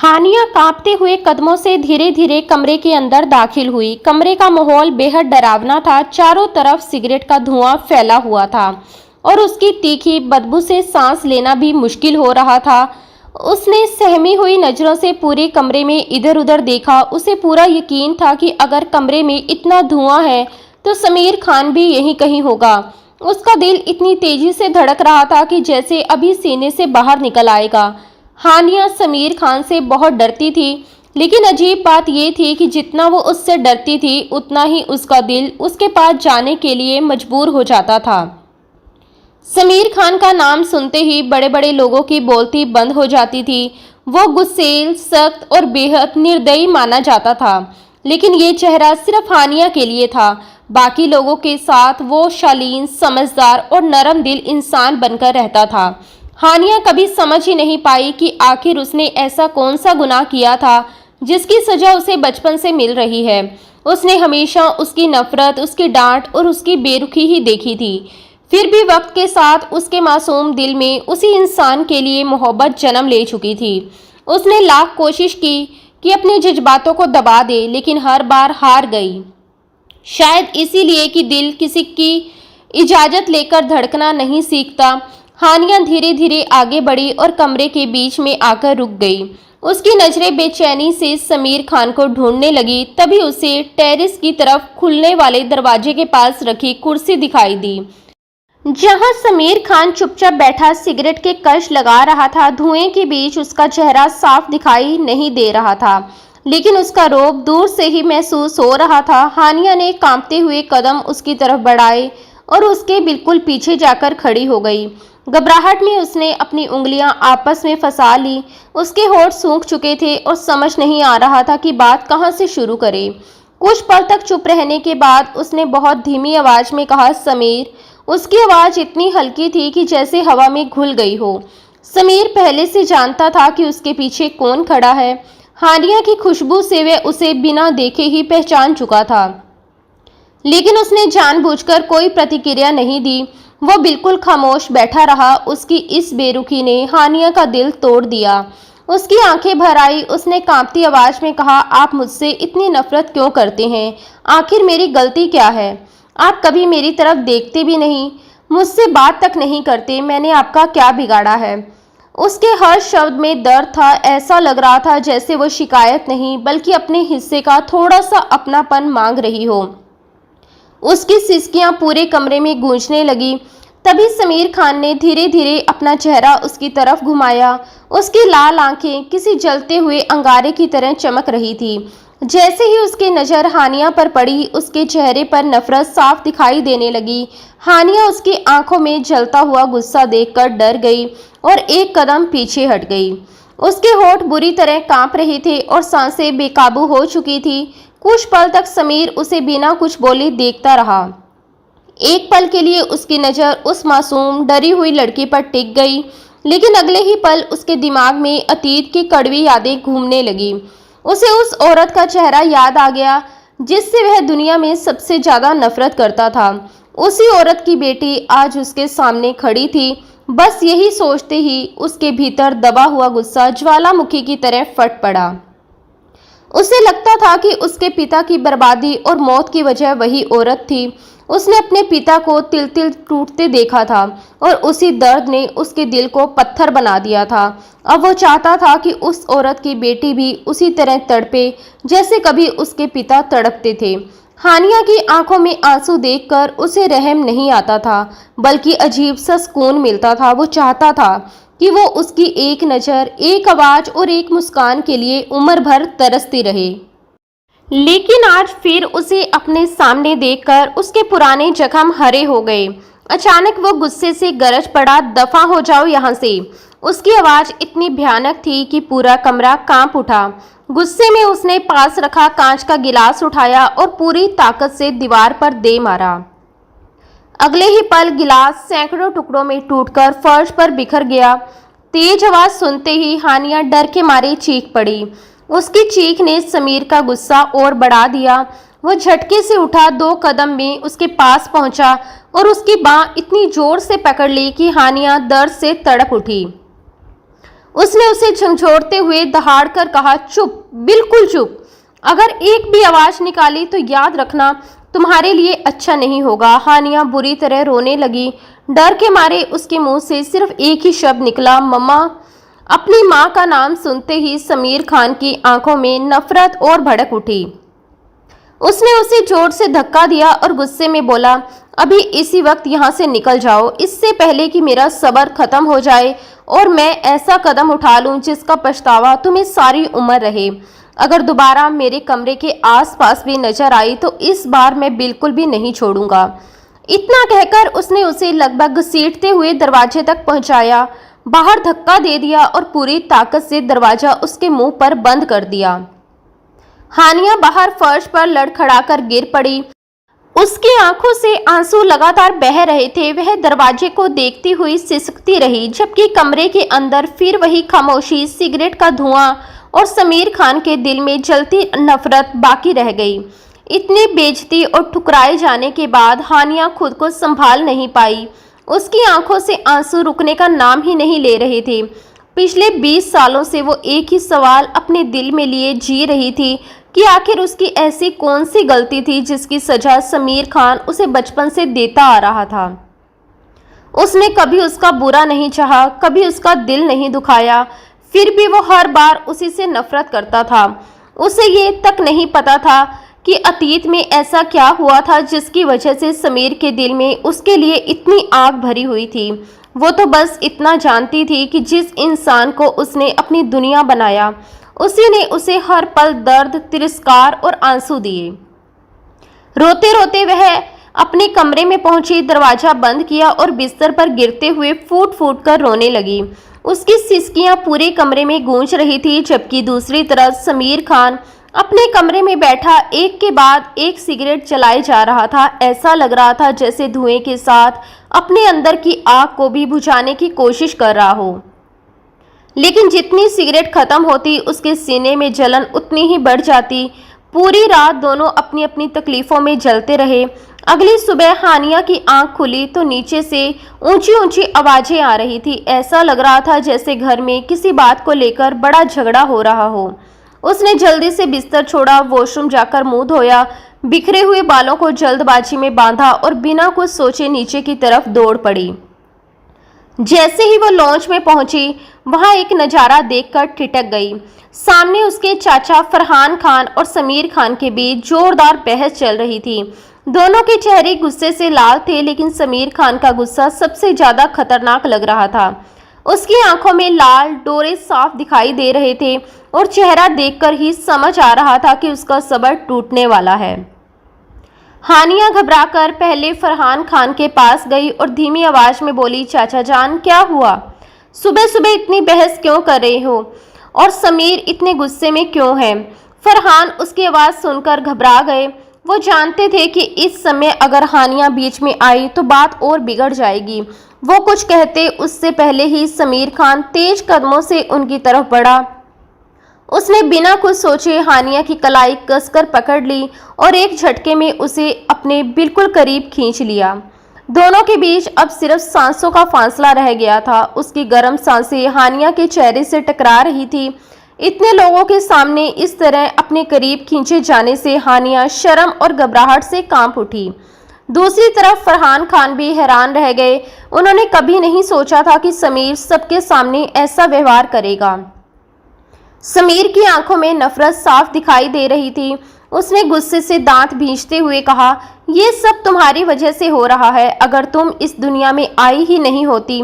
हानिया कांपते हुए कदमों से धीरे धीरे कमरे के अंदर दाखिल हुई। कमरे का माहौल बेहद डरावना था। चारों तरफ सिगरेट का धुआं फैला हुआ था और उसकी तीखी बदबू से सांस लेना भी मुश्किल हो रहा था। उसने सहमी हुई नजरों से पूरे कमरे में इधर उधर देखा। उसे पूरा यकीन था कि अगर कमरे में इतना धुआं है तो समीर खान भी यहीं कहीं होगा। उसका दिल इतनी तेजी से धड़क रहा था कि जैसे अभी सीने से बाहर निकल आएगा। हानिया समीर खान से बहुत डरती थी, लेकिन अजीब बात यह थी कि जितना वो उससे डरती थी उतना ही उसका दिल उसके पास जाने के लिए मजबूर हो जाता था। समीर खान का नाम सुनते ही बड़े बड़े लोगों की बोलती बंद हो जाती थी। वो गुस्सेल, सख्त और बेहद निर्दयी माना जाता था, लेकिन ये चेहरा सिर्फ हानिया के लिए था। बाकी लोगों के साथ वो शालीन, समझदार और नरम दिल इंसान बनकर रहता था। हानिया कभी समझ ही नहीं पाई कि आखिर उसने ऐसा कौन सा गुनाह किया था जिसकी सजा उसे बचपन से मिल रही है। उसने हमेशा उसकी नफरत, उसकी डांट और उसकी बेरुखी ही देखी थी। फिर भी वक्त के साथ उसके मासूम दिल में उसी इंसान के लिए मोहब्बत जन्म ले चुकी थी। उसने लाख कोशिश की कि अपने जज्बातों को दबा दे, लेकिन हर बार हार गई। शायद इसीलिए कि दिल किसी की इजाज़त लेकर धड़कना नहीं सीखता। हानिया धीरे धीरे आगे बढ़ी और कमरे के बीच में आकर रुक गई। उसकी नजरें बेचैनी से समीर खान को ढूंढने लगी। तभी उसे टेरेस की तरफ खुलने वाले दरवाजे के पास रखी कुर्सी दिखाई दी, जहां समीर खान चुपचाप बैठा सिगरेट के कश लगा रहा था। धुएं के बीच उसका चेहरा साफ दिखाई नहीं दे रहा था, लेकिन उसका रोब दूर से ही महसूस हो रहा था। हानिया ने कांपते हुए कदम उसकी तरफ बढ़ाए और उसके बिल्कुल पीछे जाकर खड़ी हो गई। घबराहट में उसने अपनी उंगलियां आपस में फंसा ली। उसके होंठ सूख चुके थे और समझ नहीं आ रहा था कि बात कहां से शुरू करे। कुछ पल तक चुप रहने के बाद उसने बहुत धीमी आवाज में कहा, समीर। उसकी आवाज इतनी हल्की थी कि जैसे हवा में घुल गई हो। समीर पहले से जानता था कि उसके पीछे कौन खड़ा है। हानिया की खुशबू से वह उसे बिना देखे ही पहचान चुका था, लेकिन उसने जानबूझकर कोई प्रतिक्रिया नहीं दी। वो बिल्कुल खामोश बैठा रहा। उसकी इस बेरुखी ने हानिया का दिल तोड़ दिया। उसकी आंखें भर आई। उसने कांपती आवाज में कहा, आप मुझसे इतनी नफरत क्यों करते हैं? आखिर मेरी गलती क्या है? आप कभी मेरी तरफ देखते भी नहीं, मुझसे बात तक नहीं करते। मैंने आपका क्या बिगाड़ा है? उसके हर शब्द में दर्द था। ऐसा लग रहा था जैसे वो शिकायत नहीं बल्कि अपने हिस्से का थोड़ा सा अपनापन मांग रही हो। उसकी सिसकियां पूरे कमरे में गूंजने लगी। तभी समीर खान ने धीरे धीरे अपना चेहरा उसकी तरफ घुमाया। उसकी लाल आंखें किसी जलते हुए अंगारे की तरह चमक रही थी। जैसे ही उसकी नज़र हानिया पर पड़ी, उसके चेहरे पर नफरत साफ दिखाई देने लगी। हानिया उसकी आंखों में जलता हुआ गुस्सा देखकर डर गई और एक कदम पीछे हट गई। उसके होंठ बुरी तरह कांप रहे थे और सांसें बेकाबू हो चुकी थी। कुछ पल तक समीर उसे बिना कुछ बोले देखता रहा। एक पल के लिए उसकी नज़र उस मासूम डरी हुई लड़की पर टिक गई, लेकिन अगले ही पल उसके दिमाग में अतीत की कड़वी यादें घूमने लगी। उसे उस औरत का चेहरा याद आ गया जिससे वह दुनिया में सबसे ज़्यादा नफरत करता था। उसी औरत की बेटी आज उसके सामने खड़ी थी। बस यही सोचते ही उसके भीतर दबा हुआ गुस्सा ज्वालामुखी की तरह फट पड़ा। उसे लगता था कि उसके पिता की बर्बादी और मौत की वजह वही औरत थी। उसने अपने पिता को तिल तिल टूटते देखा था और उसी दर्द ने उसके दिल को पत्थर बना दिया था। अब वो चाहता था कि उस औरत की बेटी भी उसी तरह तड़पे जैसे कभी उसके पिता तड़पते थे। हानिया की आंखों में आंसू देखकर उसे रहम नहीं आता था, बल्कि अजीब सा सुकून मिलता था। वो चाहता था कि वो उसकी एक नज़र, एक आवाज़ और एक मुस्कान के लिए उम्र भर तरसती रहे। लेकिन आज फिर उसे अपने सामने देखकर उसके पुराने जख्म हरे हो गए। अचानक वो गुस्से से गरज पड़ा, दफा हो जाओ यहाँ से। उसकी आवाज़ इतनी भयानक थी कि पूरा कमरा कांप उठा। गुस्से में उसने पास रखा कांच का गिलास उठाया और पूरी ताकत से दीवार पर दे मारा। अगले ही पल गिलास सैकड़ों टुकड़ों में टूटकर फर्श पर बिखर गया। तेज आवाज सुनते ही हानिया डर के मारे चीख पड़ी। उसकी चीख ने समीर का गुस्सा और बढ़ा दिया। वो झटके से उठा, 2 कदम में उसके पास पहुंचा और उसकी बांह इतनी जोर से पकड़ ली कि हानिया दर्द से तड़प उठी। उसने उसे झंझोड़ते हुए दहाड़ कर कहा, चुप, बिल्कुल चुप। अगर एक भी आवाज निकाली तो याद रखना तुम्हारे लिए अच्छा नहीं होगा। हानिया बुरी तरह रोने लगी। डर के मारे उसके मुंह से सिर्फ एक ही शब्द निकला, मम्मा। अपनी माँ का नाम सुनते ही समीर खान की आंखों में नफरत और भड़क उठी। उसने उसे जोर से धक्का दिया और गुस्से में बोला, अभी इसी वक्त यहाँ से निकल जाओ, इससे पहले कि मेरा सब्र खत्म हो जाए और मैं ऐसा कदम उठा लूं जिसका पछतावा तुम्हें सारी उम्र रहे। अगर दोबारा मेरे कमरे के आसपास भी नजर आई तो इस बार मैं बिल्कुल भी नहीं छोड़ूंगा। इतना कहकर उसने उसे लगभग घसीटते हुए दरवाजे तक पहुंचाया, बाहर धक्का दे दिया और पूरी ताकत से दरवाजा उसके मुंह पर बंद कर दिया। हानिया बाहर फर्श पर लड़खड़ाकर गिर पड़ी। उसकी आंखों से आंसू लगातार बह रहे थे। वह दरवाजे को देखती हुई सिसकती रही, जबकि कमरे के अंदर फिर वही खामोशी, सिगरेट का धुआं और समीर खान के दिल में जलती नफरत बाकी रह गई। इतनी बेइज्जती और ठुकराए जाने के बाद हानिया खुद को संभाल नहीं पाई। उसकी आंखों से आंसू रुकने का नाम ही नहीं ले रहे थे। पिछले 20 सालों से वो एक ही सवाल अपने दिल में लिए जी रही थी कि आखिर उसकी ऐसी कौन सी गलती थी जिसकी सजा समीर खान उसे बचपन से देता आ रहा था। उसने कभी उसका बुरा नहीं चाहा, कभी उसका दिल नहीं दुखाया, फिर भी वो हर बार उसी से नफरत करता था। उसे ये तक नहीं पता था कि अतीत में ऐसा क्या हुआ था जिसकी वजह से समीर के दिल में उसके लिए इतनी आग भरी हुई थी। वो तो बस इतना जानती थी कि जिस इंसान को उसने अपनी दुनिया बनाया उसी ने उसे हर पल दर्द, तिरस्कार और आंसू दिए। रोते रोते वह अपने कमरे में पहुंची, दरवाजा बंद किया और बिस्तर पर गिरते हुए फूट फूट कर रोने लगी। उसकी सिसकियां पूरे कमरे में गूंज रही थी, जबकि दूसरी तरफ समीर खान अपने कमरे में बैठा एक के बाद एक सिगरेट जलाए जा रहा था। ऐसा लग रहा था जैसे धुएं के साथ अपने अंदर की आग को भी बुझाने की कोशिश कर रहा हो। लेकिन जितनी सिगरेट खत्म होती उसके सीने में जलन उतनी ही बढ़ जाती। पूरी रात दोनों अपनी अपनी तकलीफों में जलते रहे। अगली सुबह हानिया की आंख खुली तो नीचे से ऊंची ऊंची आवाजें आ रही थी। ऐसा लग रहा था जैसे घर में किसी बात को लेकर बड़ा झगड़ा हो रहा हो। उसने जल्दी से बिस्तर छोड़ा, वॉशरूम जाकर मुंह धोया, बिखरे हुए बालों को जल्दबाजी में बांधा और बिना कुछ सोचे नीचे की तरफ दौड़ पड़ी। जैसे ही वो लॉन्च में पहुंची, वहां एक नज़ारा देखकर ठिठक गई। सामने उसके चाचा फरहान खान और समीर खान के बीच जोरदार बहस चल रही थी। दोनों के चेहरे गुस्से से लाल थे, लेकिन समीर खान का गुस्सा सबसे ज्यादा खतरनाक लग रहा था। उसकी आंखों में लाल डोरे साफ दिखाई दे रहे थे और चेहरा देखकर ही समझ आ रहा था कि उसका सब्र टूटने वाला है। हानिया घबराकर पहले फरहान खान के पास गई और धीमी आवाज में बोली, चाचा जान, क्या हुआ? सुबह सुबह इतनी बहस क्यों कर रहे हो? और समीर इतने गुस्से में क्यों है? फरहान उसकी आवाज़ सुनकर घबरा गए। वो जानते थे कि इस समय अगर हानिया बीच में आई तो बात और बिगड़ जाएगी। वो कुछ कहते उससे पहले ही समीर खान तेज कदमों से उनकी तरफ बढ़ा। उसने बिना कुछ सोचे हानिया की कलाई कसकर पकड़ ली और एक झटके में उसे अपने बिल्कुल करीब खींच लिया। दोनों के बीच अब सिर्फ सांसों का फासला रह गया था। उसकी गर्म सांसें हानिया के चेहरे से टकरा रही थी। इतने लोगों के सामने इस तरह अपने करीब खींचे जाने से हानिया शर्म और घबराहट से कांप उठी। दूसरी तरफ फरहान खान भी हैरान रह गए। उन्होंने कभी नहीं सोचा था कि समीर सबके सामने ऐसा व्यवहार करेगा। समीर की आंखों में नफरत साफ दिखाई दे रही थी। उसने गुस्से से दांत भींचते हुए कहा, ये सब तुम्हारी वजह से हो रहा है। अगर तुम इस दुनिया में आई ही नहीं होती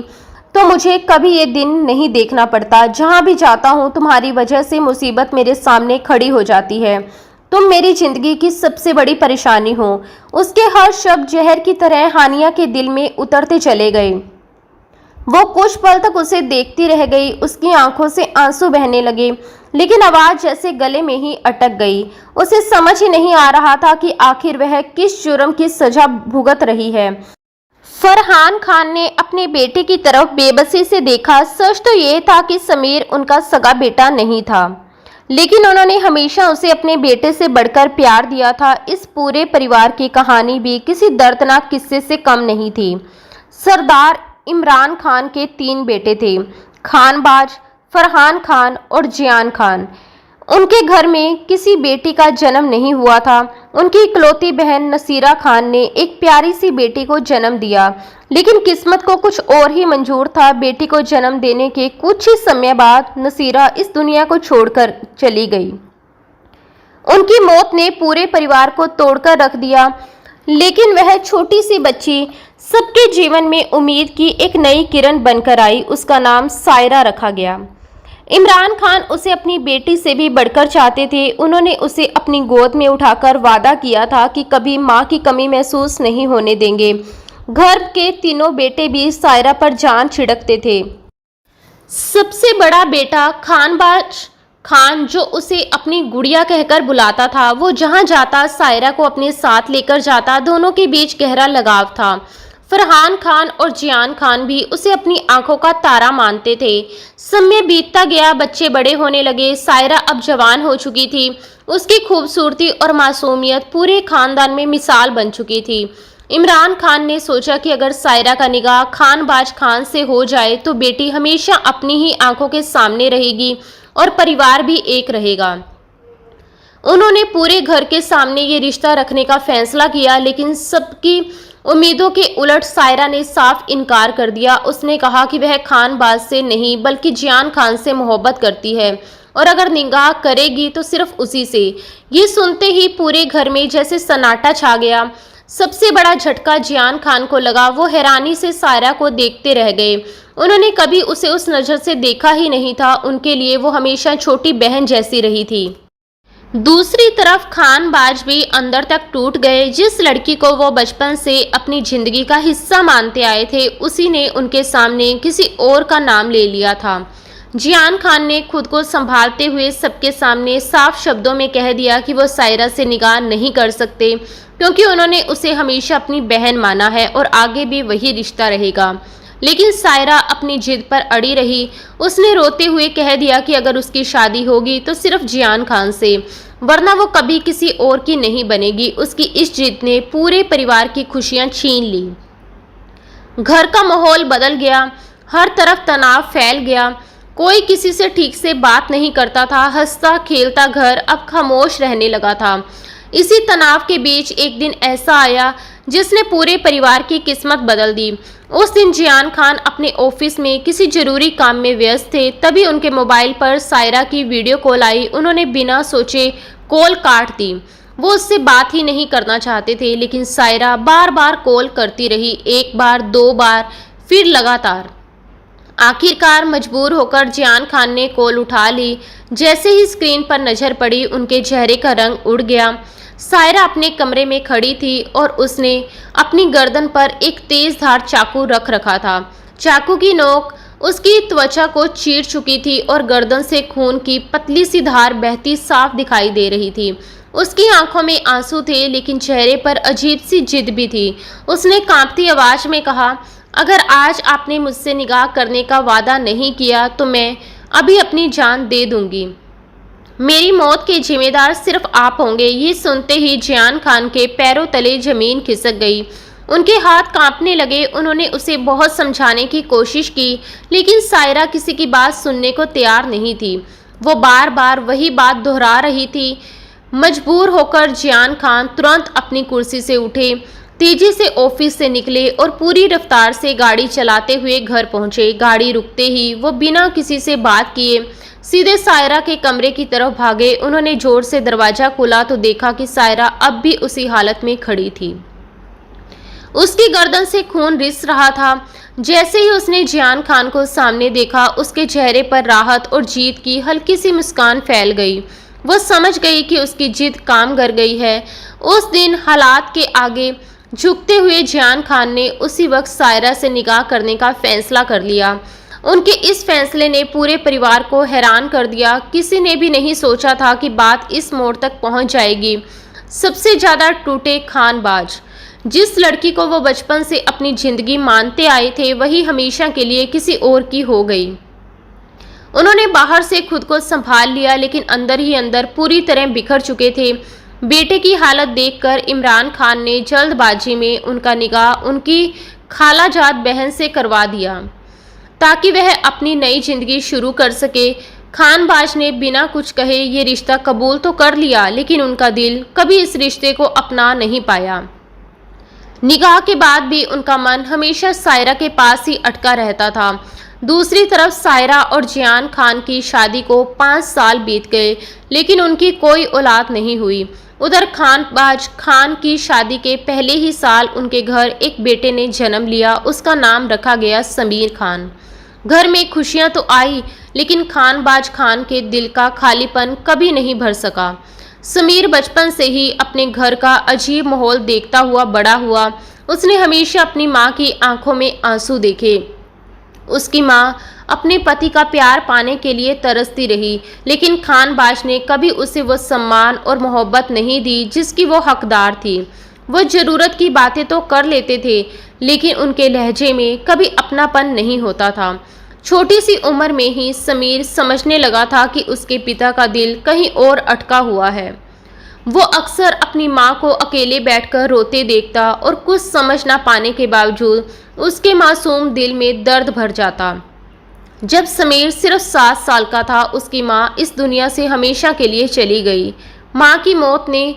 तो मुझे कभी ये दिन नहीं देखना पड़ता। जहां भी जाता हूं तुम्हारी वजह से मुसीबत मेरे सामने खड़ी हो जाती है। तुम मेरी जिंदगी की सबसे बड़ी परेशानी हो। उसके हर शब्द जहर की तरह हानिया के दिल में उतरते चले गए। वो कुछ पल तक उसे देखती रह गई। उसकी आंखों से आंसू बहने लगे, लेकिन आवाज जैसे गले में ही अटक गई। उसे समझ ही नहीं आ रहा था कि आखिर वह किस जुर्म की सजा भुगत रही है। फरहान खान ने अपने बेटे की तरफ बेबसी से देखा। सच तो ये था कि समीर उनका सगा बेटा नहीं था, लेकिन उन्होंने हमेशा उसे अपने बेटे से बढ़कर प्यार दिया था। इस पूरे परिवार की कहानी भी किसी दर्दनाक किस्से से कम नहीं थी। सरदार इमरान खान के 3 बेटे थे, खानबाज, फरहान खान और जियान खान। उनके घर में किसी बेटी का जन्म नहीं हुआ था। उनकी इकलौती बहन नसीरा खान ने एक प्यारी सी बेटी को जन्म दिया, लेकिन किस्मत को कुछ और ही मंजूर था। बेटी को जन्म देने के कुछ ही समय बाद नसीरा इस दुनिया को छोड़कर चली गई। उनकी मौत ने पूरे परिवार को तोड़कर रख दिया, लेकिन वह छोटी सी बच्ची सबके जीवन में उम्मीद की एक नई किरण बनकर आई। उसका नाम सायरा रखा गया। इमरान खान उसे अपनी बेटी से भी बढ़कर चाहते थे। उन्होंने उसे अपनी गोद में उठाकर वादा किया था कि कभी मां की कमी महसूस नहीं होने देंगे। घर के तीनों बेटे भी सायरा पर जान छिड़कते थे। सबसे बड़ा बेटा खानबाज खान, जो उसे अपनी गुड़िया कहकर बुलाता था, वो जहां जाता सायरा को अपने साथ लेकर जाता। दोनों के बीच गहरा लगाव था। फरहान खान और जियान खान भी उसे अपनी आंखों का तारा मानते थे। समय बीतता गया, बच्चे बड़े होने लगे। सायरा अब जवान हो चुकी थी। उसकी खूबसूरती और मासूमियत पूरे खानदान में मिसाल बन चुकी थी। इमरान खान ने सोचा कि अगर सायरा का निगाह खानबाज खान से हो जाए तो बेटी हमेशा अपनी ही आंखों के सामने रहेगी और परिवार भी एक रहेगा। उन्होंने पूरे घर के सामने ये रिश्ता रखने का फैसला किया, लेकिन सबकी उम्मीदों के उलट सायरा ने साफ इनकार कर दिया। उसने कहा कि वह खानबाज से नहीं बल्कि जियान खान से मोहब्बत करती है और अगर निगाह करेगी तो सिर्फ उसी से। ये सुनते ही पूरे घर में जैसे सन्नाटा छा गया। सबसे बड़ा झटका जियान खान को लगा। वो हैरानी से सायरा को देखते रह गए। उन्होंने कभी उसे उस नज़र से देखा ही नहीं था। उनके लिए वो हमेशा छोटी बहन जैसी रही थी। दूसरी तरफ खानबाज भी अंदर तक टूट गए। जिस लड़की को वो बचपन से अपनी जिंदगी का हिस्सा मानते आए थे, उसी ने उनके सामने किसी और का नाम ले लिया था। जियान खान ने खुद को संभालते हुए सबके सामने साफ शब्दों में कह दिया कि वो सायरा से निगाह नहीं कर सकते, क्योंकि उन्होंने उसे हमेशा अपनी बहन माना है और आगे भी वही रिश्ता रहेगा। लेकिन सायरा अपनी जिद पर अड़ी रही। उसने रोते हुए कह दिया कि अगर उसकी शादी होगी तो सिर्फ जियान खान से, वरना वो कभी किसी और की नहीं बनेगी। उसकी इस जिद ने पूरे परिवार की खुशियां छीन ली। घर का माहौल बदल गया। हर तरफ तनाव फैल गया। कोई किसी से ठीक से बात नहीं करता था। हंसता खेलता घर अब खामोश रहने लगा था। इसी तनाव के बीच एक दिन ऐसा आया जिसने पूरे परिवार की किस्मत बदल दी। उस दिन जियान खान अपने ऑफिस में किसी जरूरी काम में व्यस्त थे। तभी उनके मोबाइल पर सायरा की वीडियो कॉल आई। उन्होंने बिना सोचे कॉल काट दी। वो उससे बात ही नहीं करना चाहते थे, लेकिन सायरा बार बार कॉल करती रही। एक बार, दो बार, फिर लगातार। आखिरकार मजबूर होकर जियान खान ने कॉल उठा ली। जैसे ही स्क्रीन पर नजर पड़ी, उनके चेहरे का रंग उड़ गया। सायरा अपने कमरे में खड़ी थी और उसने अपनी गर्दन पर एक तेज धार चाकू रख रखा था। चाकू की नोक उसकी त्वचा को चीर चुकी थी और गर्दन से खून की पतली सी धार बहती साफ दिखाई दे रही थी। उसकी आंखों में आंसू थे, लेकिन चेहरे पर अजीब सी जिद भी थी। उसने कांपती आवाज में कहा, अगर आज आपने मुझसे निगाह करने का वादा नहीं किया तो मैं अभी अपनी जान दे दूंगी। मेरी मौत के जिम्मेदार सिर्फ आप होंगे। ये सुनते ही जियान खान के पैरों तले जमीन खिसक गई। उनके हाथ कांपने लगे। उन्होंने उसे बहुत समझाने की कोशिश की, लेकिन सायरा किसी की बात सुनने को तैयार नहीं थी। वो बार बार वही बात दोहरा रही थी। मजबूर होकर जियान खान तुरंत अपनी कुर्सी से उठे, तेजी से ऑफिस से निकले और पूरी रफ्तार से गाड़ी चलाते हुए घर पहुंचे। गाड़ी रुकते ही वो बिना किसी से बात किए सीधे सायरा के कमरे की तरफ भागे। उन्होंने जोर से दरवाजा खोला तो देखा कि सायरा अब भी उसी हालत में खड़ी थी। उसकी गर्दन से खून रिस रहा था। जैसे ही उसने जियान खान को सामने देखा, उसके चेहरे पर राहत और जीत की हल्की सी मुस्कान फैल गई। वो समझ गई कि उसकी जिद काम कर गई है। उस दिन हालात के आगे झुकते हुए जियान खान ने उसी वक्त सायरा से निकाह करने का फैसला कर लिया। उनके इस फैसले ने पूरे परिवार को हैरान कर दिया। किसी ने भी नहीं सोचा था कि बात इस मोड़ तक पहुंच जाएगी। सबसे ज़्यादा टूटे खानबाज। जिस लड़की को वो बचपन से अपनी जिंदगी मानते आए थे, वही हमेशा के लिए किसी और की हो गई। उन्होंने बाहर से खुद को संभाल लिया, लेकिन अंदर ही अंदर पूरी तरह बिखर चुके थे। बेटे की हालत देखकर इमरान खान ने जल्दबाजी में उनका निकाह उनकी खालाजाद बहन से करवा दिया। ताकि वह अपनी नई जिंदगी शुरू कर सके। खानबाज ने बिना कुछ कहे ये रिश्ता कबूल तो कर लिया, लेकिन उनका दिल कभी इस रिश्ते को अपना नहीं पाया। निकाह के बाद भी उनका मन हमेशा सायरा के पास ही अटका रहता था। दूसरी तरफ सायरा और जियान खान की शादी को 5 साल बीत गए, लेकिन उनकी कोई औलाद नहीं हुई। उधर खानबाज खान की शादी के पहले ही साल उनके घर एक बेटे ने जन्म लिया। उसका नाम रखा गया समीर खान। घर में खुशियां तो आई, लेकिन खानबाज खान के दिल का खालीपन कभी नहीं भर सका। समीर बचपन से ही अपने घर का अजीब माहौल देखता हुआ बड़ा हुआ। उसने हमेशा अपनी माँ की आंखों में आंसू देखे। उसकी माँ अपने पति का प्यार पाने के लिए तरसती रही, लेकिन खानबाज ने कभी उसे वो सम्मान और मोहब्बत नहीं दी जिसकी वो हकदार थी। वो ज़रूरत की बातें तो कर लेते थे, लेकिन उनके लहजे में कभी अपनापन नहीं होता था। छोटी सी उम्र में ही समीर समझने लगा था कि उसके पिता का दिल कहीं और अटका हुआ है। वो अक्सर अपनी माँ को अकेले बैठकर रोते देखता और कुछ समझ ना पाने के बावजूद उसके मासूम दिल में दर्द भर जाता। जब समीर सिर्फ 7 साल का था, उसकी माँ इस दुनिया से हमेशा के लिए चली गई। माँ की मौत ने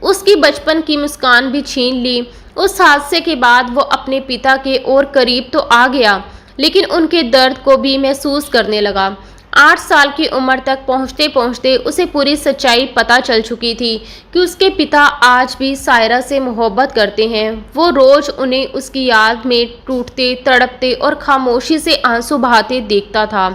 उसकी बचपन की मुस्कान भी छीन ली। उस हादसे के बाद वो अपने पिता के और करीब तो आ गया, लेकिन उनके दर्द को भी महसूस करने लगा। 8 साल की उम्र तक पहुँचते पहुँचते उसे पूरी सच्चाई पता चल चुकी थी कि उसके पिता आज भी सायरा से मोहब्बत करते हैं। वो रोज़ उन्हें उसकी याद में टूटते, तड़पते और खामोशी से आंसू बहाते देखता था।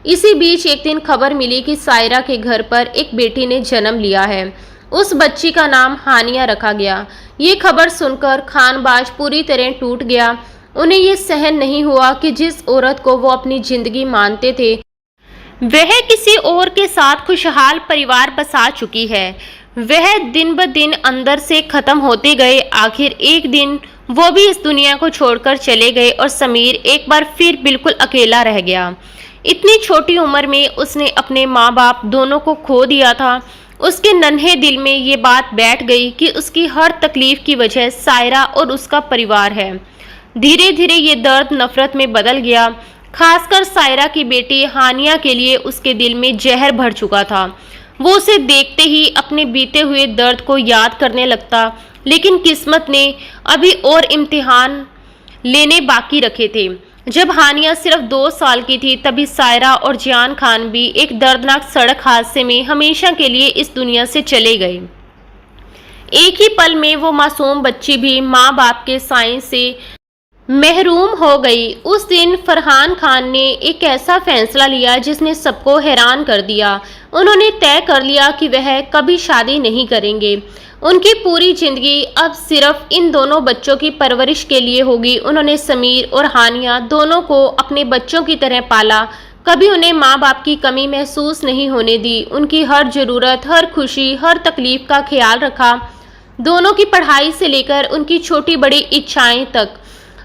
इसी बीच एक दिन खबर मिली कि सायरा के घर पर एक बेटी ने जन्म लिया है। उस बच्ची का नाम हानिया रखा गया। ये खबर सुनकर खानबाज पूरी तरह टूट गया। उन्हें ये सहन नहीं हुआ कि जिस औरत को वो अपनी जिंदगी मानते थे, वह किसी और के साथ खुशहाल परिवार बसा चुकी है। वह दिन ब दिन अंदर से खत्म होते गए। आखिर एक दिन वो भी इस दुनिया को छोड़कर चले गए और समीर एक बार फिर बिल्कुल अकेला रह गया। इतनी छोटी उम्र में उसने अपने माँ बाप दोनों को खो दिया था। उसके नन्हे दिल में ये बात बैठ गई कि उसकी हर तकलीफ की वजह सायरा और उसका परिवार है। धीरे धीरे ये दर्द नफरत में बदल गया। खासकर सायरा की बेटी हानिया के लिए उसके दिल में जहर भर चुका था। वो उसे देखते ही अपने बीते हुए दर्द को याद करने लगता, लेकिन किस्मत ने अभी और इम्तिहान लेने बाकी रखे थे। जब हानिया सिर्फ 2 साल की थी, तभी सायरा और जियान खान भी एक दर्दनाक सड़क हादसे में हमेशा के लिए इस दुनिया से चले गए। एक ही पल में वो मासूम बच्ची भी माँ बाप के साए से महरूम हो गई। उस दिन फरहान खान ने एक ऐसा फैसला लिया जिसने सबको हैरान कर दिया। उन्होंने तय कर लिया कि वह कभी शादी नहीं करेंगे। उनकी पूरी जिंदगी अब सिर्फ इन दोनों बच्चों की परवरिश के लिए होगी। उन्होंने समीर और हानिया दोनों को अपने बच्चों की तरह पाला। कभी उन्हें माँ बाप की कमी महसूस नहीं होने दी। उनकी हर ज़रूरत, हर खुशी, हर तकलीफ का ख्याल रखा। दोनों की पढ़ाई से लेकर उनकी छोटी बड़ी इच्छाएं तक,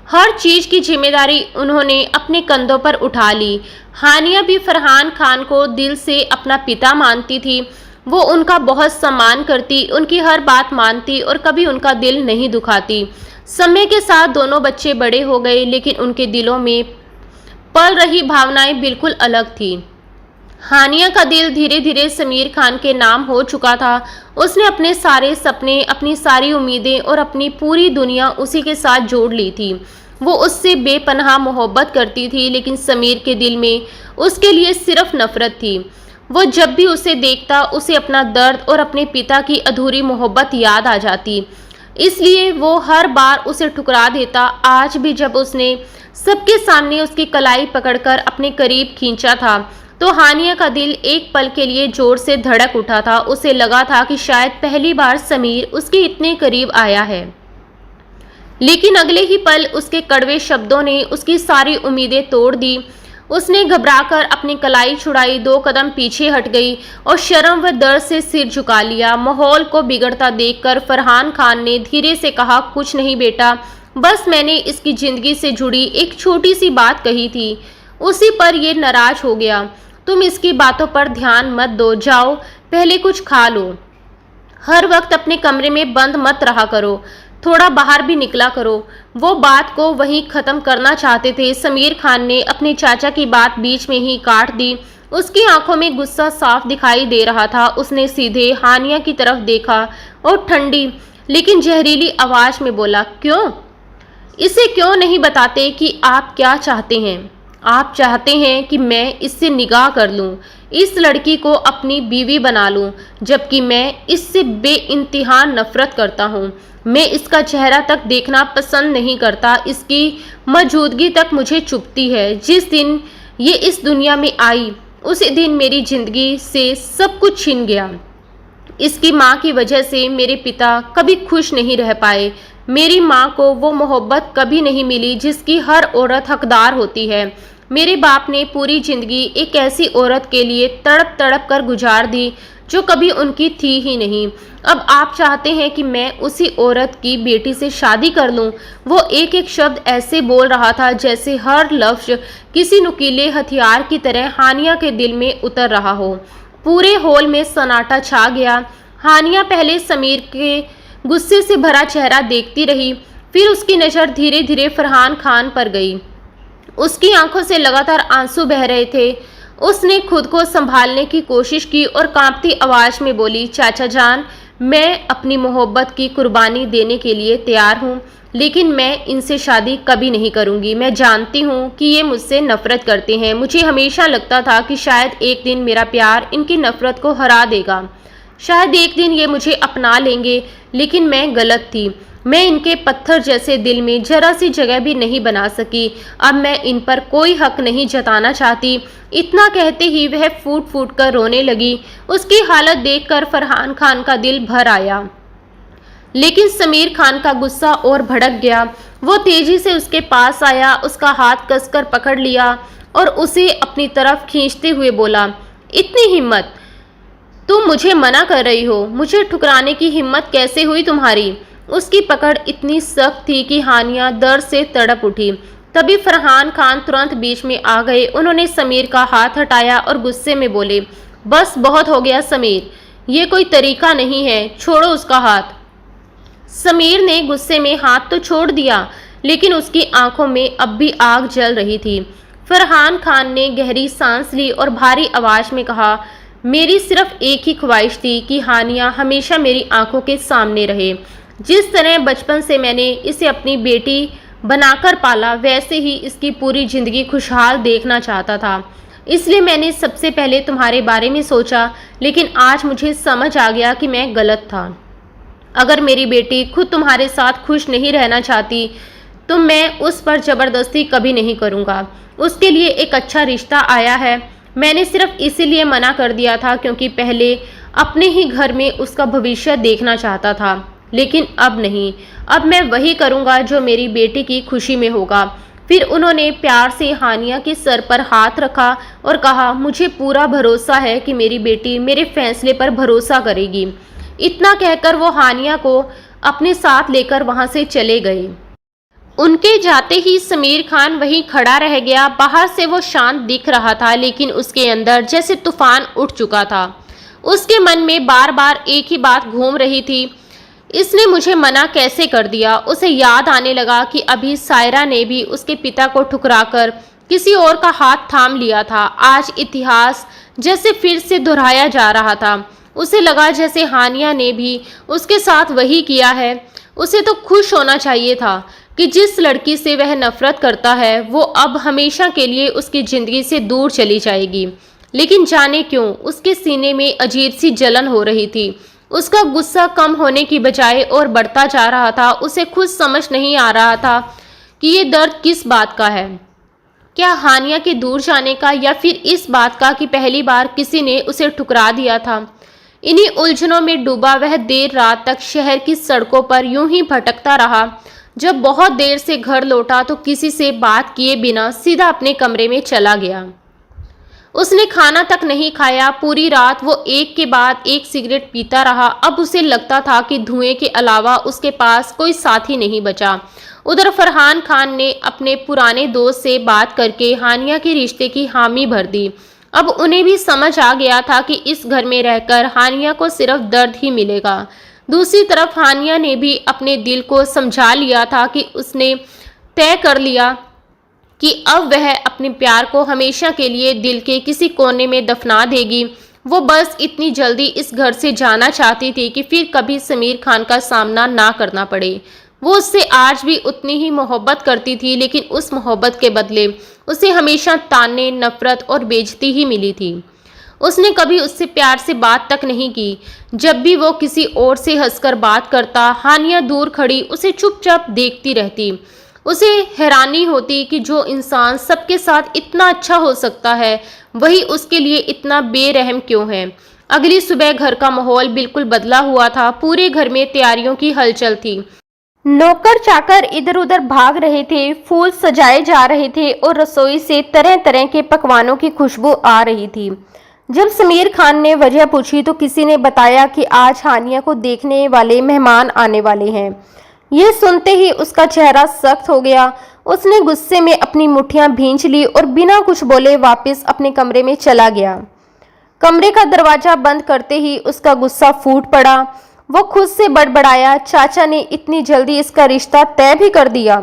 हर चीज़ की जिम्मेदारी उन्होंने अपने कंधों पर उठा ली। हानिया भी फरहान खान को दिल से अपना पिता मानती थी। वो उनका बहुत सम्मान करती, उनकी हर बात मानती और कभी उनका दिल नहीं दुखाती। समय के साथ दोनों बच्चे बड़े हो गए, लेकिन उनके दिलों में पल रही भावनाएं बिल्कुल अलग थी। हानिया का दिल धीरे धीरे समीर खान के नाम हो चुका था। उसने अपने सारे सपने, अपनी सारी उम्मीदें और अपनी पूरी दुनिया उसी के साथ जोड़ ली थी। वो उससे बेपनाह मोहब्बत करती थी, लेकिन समीर के दिल में उसके लिए सिर्फ नफरत थी। वो जब भी उसे देखता, उसे अपना दर्द और अपने पिता की अधूरी मोहब्बत याद आ जाती। इसलिए वो हर बार उसे ठुकरा देता। आज भी जब उसने सबके सामने उसकी कलाई पकड़कर अपने करीब खींचा था, तो हानिया का दिल एक पल के लिए जोर से धड़क उठा था। उसे लगा था कि शायद पहली बार समीर उसके इतने करीब आया है, लेकिन अगले ही पल उसके कड़वे शब्दों ने उसकी सारी उम्मीदें तोड़ दी। उसने घबराकर अपनी कलाई छुड़ाई, 2 कदम पीछे हट गई और शर्म व दर्द से सिर झुका लिया। माहौल को बिगड़ता देखकर फरहान खान ने धीरे से कहा, कुछ नहीं बेटा, बस मैंने इसकी ज़िंदगी से जुड़ी एक छोटी सी बात कही थी, उसी पर ये नाराज हो गया। तुम इसकी बातों पर ध्यान मत दो, जाओ पहले कुछ खा लो। हर वक्त अपने कमरे में बंद मत रहा करो। थोड़ा बाहर भी निकला करो। वो बात को वहीं खत्म करना चाहते थे। समीर खान ने अपने चाचा की बात बीच में ही काट दी। उसकी आंखों में गुस्सा साफ दिखाई दे रहा था। उसने सीधे हानिया की तरफ देखा और ठंडी लेकिन जहरीली आवाज में बोला, क्यों? इसे क्यों नहीं बताते कि आप क्या चाहते हैं? आप चाहते हैं कि मैं इससे निकाह कर लूं, इस लड़की को अपनी बीवी बना लूं, जबकि मैं इससे बेइंतहा नफरत करता हूं। मैं इसका चेहरा तक देखना पसंद नहीं करता। इसकी मौजूदगी तक मुझे चुभती है। जिस दिन ये इस दुनिया में आई उसी दिन मेरी जिंदगी से सब कुछ छिन गया। इसकी माँ की वजह से मेरे पिता कभी खुश नहीं रह पाए। मेरी माँ को वो मोहब्बत कभी नहीं मिली जिसकी हर औरत हकदार होती है। मेरे बाप ने पूरी जिंदगी एक ऐसी औरत के लिए तड़प तड़प कर गुजार दी जो कभी उनकी थी ही नहीं। अब आप चाहते हैं कि मैं उसी औरत की बेटी से शादी कर लूं। वो एक एक शब्द ऐसे बोल रहा था जैसे हर लफ्ज किसी नुकीले हथियार की तरह हानिया के दिल में उतर रहा हो। पूरे हॉल में सन्नाटा छा गया। हानिया पहले समीर के गुस्से से भरा चेहरा देखती रही, फिर उसकी नज़र धीरे धीरे फरहान खान पर गई। उसकी आंखों से लगातार आंसू बह रहे थे। उसने खुद को संभालने की कोशिश की और कांपती आवाज में बोली, चाचा जान, मैं अपनी मोहब्बत की कुर्बानी देने के लिए तैयार हूँ, लेकिन मैं इनसे शादी कभी नहीं करूँगी। मैं जानती हूँ कि ये मुझसे नफरत करते हैं। मुझे हमेशा लगता था कि शायद एक दिन मेरा प्यार इनकी नफरत को हरा देगा। शायद एक दिन ये मुझे अपना लेंगे, लेकिन मैं गलत थी। मैं इनके पत्थर जैसे दिल में जरा सी जगह भी नहीं बना सकी। अब मैं इन पर कोई हक नहीं जताना चाहती। इतना कहते ही वह फूट फूट कर रोने लगी। उसकी हालत देखकर फरहान खान का दिल भर आया, लेकिन समीर खान का गुस्सा और भड़क गया। वो तेजी से उसके पास आया, उसका हाथ कसकर पकड़ लिया और उसे अपनी तरफ खींचते हुए बोला, इतनी हिम्मत? तुम मुझे मना कर रही हो? मुझे ठुकराने की हिम्मत कैसे हुई तुम्हारी? उसकी पकड़ इतनी सख्त थी कि हानिया दर्द से तड़प उठी। तभी फरहान खान तुरंत बीच में आ गए। उन्होंने समीर का हाथ हटाया और गुस्से में बोले, बस बहुत हो गया समीर, ये कोई तरीका नहीं है, छोड़ो उसका हाथ। समीर ने गुस्से में हाथ तो छोड़ दिया, लेकिन उसकी आंखों में अब भी आग जल रही थी। फरहान खान ने गहरी सांस ली और भारी आवाज में कहा, मेरी सिर्फ एक ही ख्वाहिश थी कि हानिया हमेशा मेरी आंखों के सामने रहे। जिस तरह बचपन से मैंने इसे अपनी बेटी बनाकर पाला, वैसे ही इसकी पूरी जिंदगी खुशहाल देखना चाहता था। इसलिए मैंने सबसे पहले तुम्हारे बारे में सोचा, लेकिन आज मुझे समझ आ गया कि मैं गलत था। अगर मेरी बेटी खुद तुम्हारे साथ खुश नहीं रहना चाहती तो मैं उस पर ज़बरदस्ती कभी नहीं करूँगा। उसके लिए एक अच्छा रिश्ता आया है। मैंने सिर्फ इसीलिए मना कर दिया था क्योंकि पहले अपने ही घर में उसका भविष्य देखना चाहता था, लेकिन अब नहीं। अब मैं वही करूँगा जो मेरी बेटी की खुशी में होगा। फिर उन्होंने प्यार से हानिया के सर पर हाथ रखा और कहा, मुझे पूरा भरोसा है कि मेरी बेटी मेरे फैसले पर भरोसा करेगी। इतना कहकर वो हानिया को अपने साथ लेकर वहाँ से चले गए। उनके जाते ही समीर खान वहीं खड़ा रह गया। बाहर से वो शांत दिख रहा था, लेकिन उसके अंदर जैसे तूफान उठ चुका था। उसके मन में बार बार एक ही बात घूम रही थी, इसने मुझे मना कैसे कर दिया। उसे याद आने लगा कि अभी सायरा ने भी उसके पिता को ठुकराकर किसी और का हाथ थाम लिया था। आज इतिहास जैसे फिर से दोहराया जा रहा था। उसे लगा जैसे हानिया ने भी उसके साथ वही किया है। उसे तो खुश होना चाहिए था कि जिस लड़की से वह नफरत करता है वो अब हमेशा के लिए उसकी ज़िंदगी से दूर चली जाएगी। लेकिन जाने क्यों उसके सीने में अजीब सी जलन हो रही थी। उसका गुस्सा कम होने की बजाय और बढ़ता जा रहा था। उसे खुद समझ नहीं आ रहा था कि ये दर्द किस बात का है, क्या हानिया के दूर जाने का, या फिर इस बात का कि पहली बार किसी ने उसे ठुकरा दिया था। इन्हीं उलझनों में डूबा वह देर रात तक शहर की सड़कों पर यूं ही भटकता रहा। जब बहुत देर से घर लौटा तो किसी से बात किए बिना सीधा अपने कमरे में चला गया। उसने खाना तक नहीं खाया। पूरी रात वो एक के बाद एक सिगरेट पीता रहा। अब उसे लगता था कि धुएं के अलावा उसके पास कोई साथी नहीं बचा। उधर फरहान खान ने अपने पुराने दोस्त से बात करके हानिया के रिश्ते की हामी भर दी। अब उन्हें भी समझ आ गया था कि इस घर में रहकर हानिया को सिर्फ दर्द ही मिलेगा। दूसरी तरफ हानिया ने भी अपने दिल को समझा लिया था कि उसने तय कर लिया कि अब वह अपने प्यार को हमेशा के लिए दिल के किसी कोने में दफना देगी। वो बस इतनी जल्दी इस घर से जाना चाहती थी कि फिर कभी समीर खान का सामना ना करना पड़े। वो उससे आज भी उतनी ही मोहब्बत करती थी, लेकिन उस मोहब्बत के बदले उसे हमेशा ताने, नफरत और बेइज्जती ही मिली थी। उसने कभी उससे प्यार से बात तक नहीं की। जब भी वो किसी और से हंसकर बात करता, हानिया दूर खड़ी उसे चुपचाप देखती रहती। उसे हैरानी होती कि जो इंसान सबके साथ इतना अच्छा हो सकता है, वही उसके लिए इतना बेरहम क्यों है। अगली सुबह घर का माहौल बिल्कुल बदला हुआ था। पूरे घर में तैयारियों की हलचल थी। नौकर चाकर इधर उधर भाग रहे थे, फूल सजाए जा रहे थे और रसोई से तरह तरह के पकवानों की खुशबू आ रही थी। जब समीर खान ने वजह पूछी तो किसी ने बताया कि आज हानिया को देखने वाले मेहमान आने वाले हैं। यह सुनते ही उसका चेहरा सख्त हो गया। उसने गुस्से में अपनी मुट्ठियां भींच ली और बिना कुछ बोले वापस अपने कमरे में चला गया। कमरे का दरवाजा बंद करते ही उसका गुस्सा फूट पड़ा। वो खुद से बड़बड़ाया, चाचा ने इतनी जल्दी इसका रिश्ता तय भी कर दिया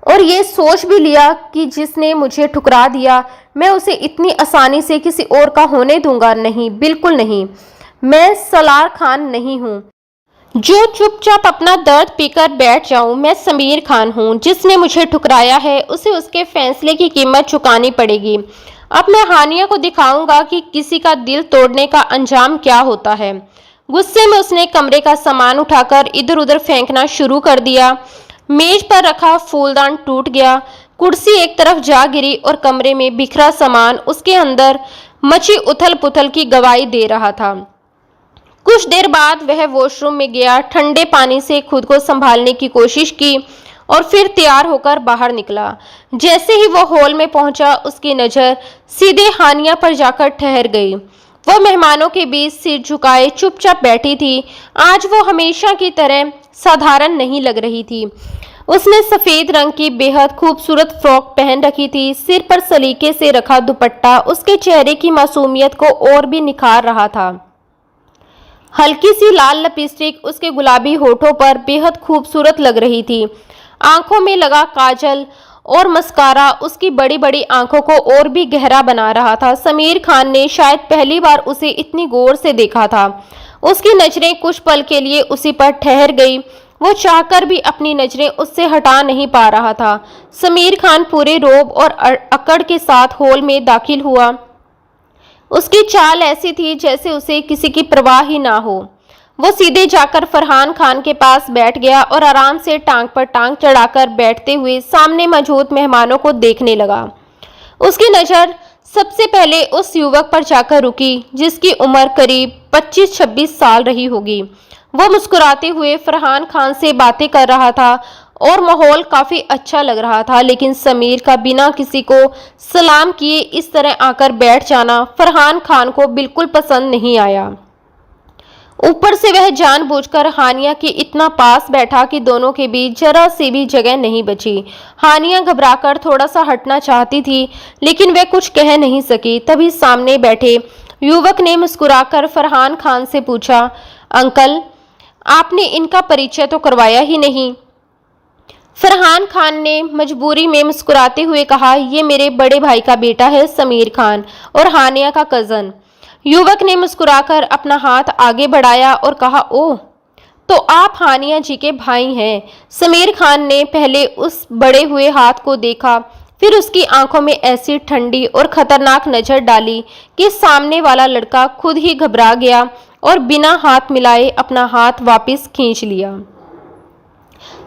और ये सोच भी लिया कि जिसने मुझे ठुकरा दिया मैं उसे इतनी आसानी से किसी और का होने दूंगा। नहीं, बिल्कुल नहीं। मैं सलार खान नहीं हूँ जो चुपचाप अपना दर्द पीकर बैठ जाऊं। मैं समीर खान हूं। जिसने मुझे ठुकराया है उसे उसके फैसले की कीमत चुकानी पड़ेगी। अब मैं हानिया को दिखाऊंगा कि किसी का दिल तोड़ने का अंजाम क्या होता है। गुस्से में उसने कमरे का सामान उठाकर इधर उधर फेंकना शुरू कर दिया। मेज पर रखा फूलदान टूट गया, कुर्सी एक तरफ जा गिरी और कमरे में बिखरा सामान उसके अंदर मची उथल पुथल की गवाही दे रहा था। कुछ देर बाद वह वॉशरूम में गया, ठंडे पानी से खुद को संभालने की कोशिश की और फिर तैयार होकर बाहर निकला। जैसे ही वो हॉल में पहुंचा, उसकी नज़र सीधे हानिया पर जाकर ठहर गई। वो मेहमानों के बीच सिर झुकाए चुपचाप बैठी थी। आज वो हमेशा की तरह साधारण नहीं लग रही थी। उसने सफ़ेद रंग की बेहद खूबसूरत फ्रॉक पहन रखी थी। सिर पर सलीके से रखा दुपट्टा उसके चेहरे की मासूमियत को और भी निखार रहा था। हल्की सी लाल लिपस्टिक उसके गुलाबी होठों पर बेहद खूबसूरत लग रही थी। आंखों में लगा काजल और मस्कारा उसकी बड़ी बड़ी आंखों को और भी गहरा बना रहा था। समीर खान ने शायद पहली बार उसे इतनी गौर से देखा था। उसकी नजरें कुछ पल के लिए उसी पर ठहर गई। वो चाहकर भी अपनी नजरें उससे हटा नहीं पा रहा था। समीर खान पूरे रोब और अकड़ के साथ हॉल में दाखिल हुआ। उसकी चाल ऐसी थी जैसे उसे किसी की परवाह ही ना हो। वो सीधे जाकर फरहान खान के पास बैठ गया और आराम से टांग पर टांग चढ़ाकर बैठते हुए सामने मौजूद मेहमानों को देखने लगा। उसकी नज़र सबसे पहले उस युवक पर जाकर रुकी जिसकी उम्र करीब 25-26 साल रही होगी। वो मुस्कुराते हुए फरहान खान से बातें कर रहा था और माहौल काफ़ी अच्छा लग रहा था, लेकिन समीर का बिना किसी को सलाम किए इस तरह आकर बैठ जाना फरहान खान को बिल्कुल पसंद नहीं आया। ऊपर से वह जानबूझकर हानिया के इतना पास बैठा कि दोनों के बीच जरा सी भी जगह नहीं बची। हानिया घबराकर थोड़ा सा हटना चाहती थी, लेकिन वह कुछ कह नहीं सकी। तभी सामने बैठे युवक ने मुस्कुराकर फरहान खान से पूछा, अंकल, आपने इनका परिचय तो करवाया ही नहीं। फरहान खान ने मजबूरी में मुस्कुराते हुए कहा, ये मेरे बड़े भाई का बेटा है समीर खान और हानिया का कज़न। युवक ने मुस्कुराकर अपना हाथ आगे बढ़ाया और कहा, ओह, तो आप हानिया जी के भाई हैं। समीर खान ने पहले उस बड़े हुए हाथ को देखा, फिर उसकी आंखों में ऐसी ठंडी और खतरनाक नजर डाली कि सामने वाला लड़का खुद ही घबरा गया और बिना हाथ मिलाए अपना हाथ वापस खींच लिया।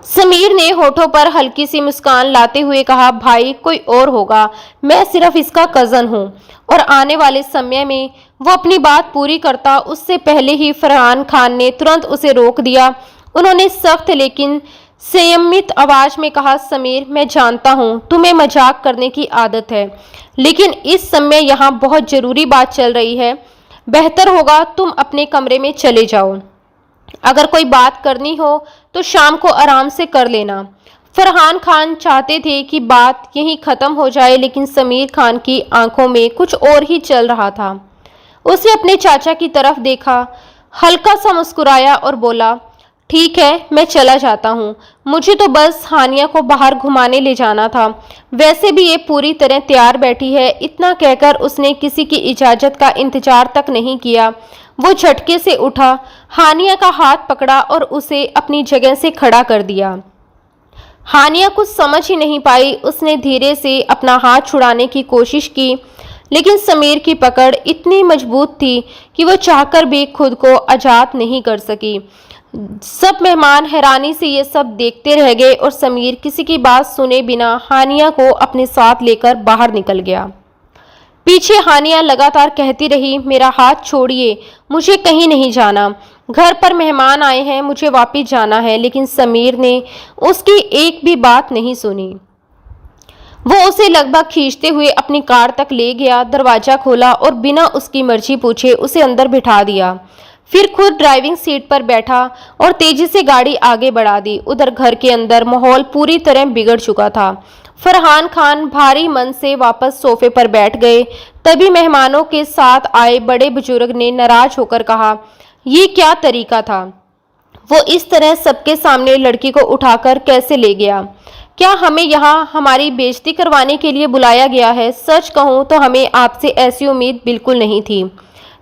समीर ने होठों पर हल्की सी मुस्कान लाते हुए कहा, भाई कोई और होगा, मैं सिर्फ इसका कज़न हूँ। और आने वाले समय में वो अपनी बात पूरी करता उससे पहले ही फरहान खान ने तुरंत उसे रोक दिया। उन्होंने सख्त लेकिन संयमित आवाज में कहा, समीर, मैं जानता हूँ तुम्हें मजाक करने की आदत है, लेकिन इस समय यहाँ बहुत ज़रूरी बात चल रही है। बेहतर होगा तुम अपने कमरे में चले जाओ। अगर कोई बात करनी हो तो शाम को आराम से कर लेना। फरहान खान चाहते थे कि बात यहीं ख़त्म हो जाए, लेकिन समीर खान की आंखों में कुछ और ही चल रहा था। उसने अपने चाचा की तरफ देखा। हल्का सा मुस्कुराया और बोला, ठीक है, मैं चला जाता हूँ। मुझे तो बस हानिया को बाहर घुमाने ले जाना था। वैसे भी ये पूरी तरह तैयार बैठी है। इतना कहकर उसने किसी की इजाज़त का इंतजार तक नहीं किया। वो झटके से उठा, हानिया का हाथ पकड़ा और उसे अपनी जगह से खड़ा कर दिया। हानिया कुछ समझ ही नहीं पाई। उसने धीरे से अपना हाथ छुड़ाने की कोशिश की, लेकिन समीर की पकड़ इतनी मजबूत थी कि वो चाहकर भी खुद को आज़ाद नहीं कर सकी। सब मेहमान हैरानी से ये सब देखते रह गए और समीर किसी की बात सुने बिना हानिया को अपने साथ लेकर बाहर निकल गया। पीछे हानिया लगातार कहती रही, मेरा हाथ छोड़िए, मुझे कहीं नहीं जाना। घर पर मेहमान आए हैं, मुझे वापस जाना है। लेकिन समीर ने उसकी एक भी बात नहीं सुनी। वो उसे लगभग खींचते हुए अपनी कार तक ले गया, दरवाजा खोला और बिना उसकी मर्जी पूछे उसे अंदर बिठा दिया। फिर खुद ड्राइविंग सीट पर बैठा और तेजी से गाड़ी आगे बढ़ा दी। उधर घर के अंदर माहौल पूरी तरह बिगड़ चुका था। फरहान खान भारी मन से वापस सोफे पर बैठ गए। तभी मेहमानों के साथ आए बड़े बुजुर्ग ने नाराज होकर कहा, ये क्या तरीका था? वो इस तरह सबके सामने लड़की को उठाकर कैसे ले गया? क्या हमें यहाँ हमारी बेइज्जती करवाने के लिए बुलाया गया है? सच कहूँ तो हमें आपसे ऐसी उम्मीद बिल्कुल नहीं थी।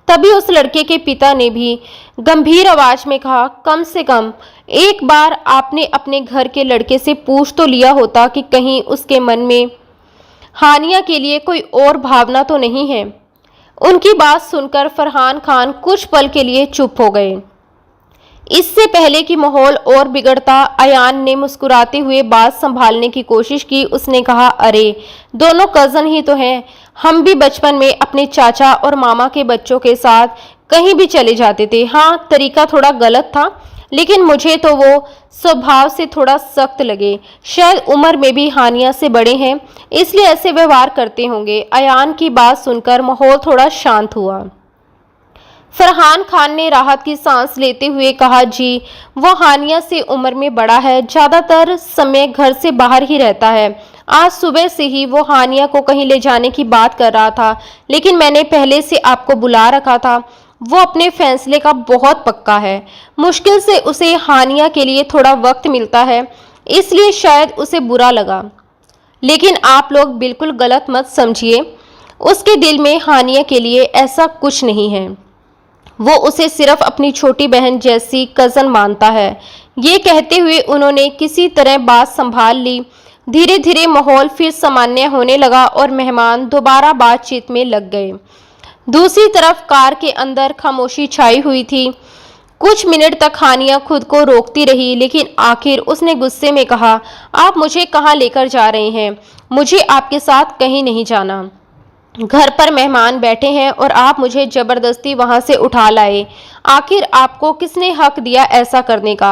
तभी उस लड़के के पिता ने भी गंभीर आवाज में कहा, कम से कम एक बार आपने अपने घर के लड़के से पूछ तो लिया होता कि कहीं उसके मन में हानिया के लिए कोई और भावना तो नहीं है। उनकी बात सुनकर फरहान खान कुछ पल के लिए चुप हो गए। इससे पहले कि माहौल और बिगड़ता, अयान ने मुस्कुराते हुए बात संभालने की कोशिश की। उसने कहा, अरे दोनों कज़न ही तो हैं। हम भी बचपन में अपने चाचा और मामा के बच्चों के साथ कहीं भी चले जाते थे। हाँ, तरीका थोड़ा गलत था, लेकिन मुझे तो वो स्वभाव से थोड़ा सख्त लगे। शायद उम्र में भी हानिया से बड़े हैं, इसलिए ऐसे व्यवहार करते होंगे। अयान की बात सुनकर माहौल थोड़ा शांत हुआ। फरहान खान ने राहत की सांस लेते हुए कहा, जी वो हानिया से उम्र में बड़ा है, ज़्यादातर समय घर से बाहर ही रहता है। आज सुबह से ही वो हानिया को कहीं ले जाने की बात कर रहा था, लेकिन मैंने पहले से आपको बुला रखा था। वो अपने फैसले का बहुत पक्का है। मुश्किल से उसे हानिया के लिए थोड़ा वक्त मिलता है, इसलिए शायद उसे बुरा लगा। लेकिन आप लोग बिल्कुल गलत मत समझिए, उसके दिल में हानिया के लिए ऐसा कुछ नहीं है। वो उसे सिर्फ अपनी छोटी बहन जैसी कज़न मानता है। ये कहते हुए उन्होंने किसी तरह बात संभाल ली। धीरे धीरे माहौल फिर सामान्य होने लगा और मेहमान दोबारा बातचीत में लग गए। दूसरी तरफ कार के अंदर खामोशी छाई हुई थी। कुछ मिनट तक हानिया खुद को रोकती रही, लेकिन आखिर उसने गुस्से में कहा, आप मुझे कहाँ लेकर जा रहे हैं? मुझे आपके साथ कहीं नहीं जाना। घर पर मेहमान बैठे हैं और आप मुझे जबरदस्ती वहां से उठा लाए। आखिर आपको किसने हक दिया ऐसा करने का?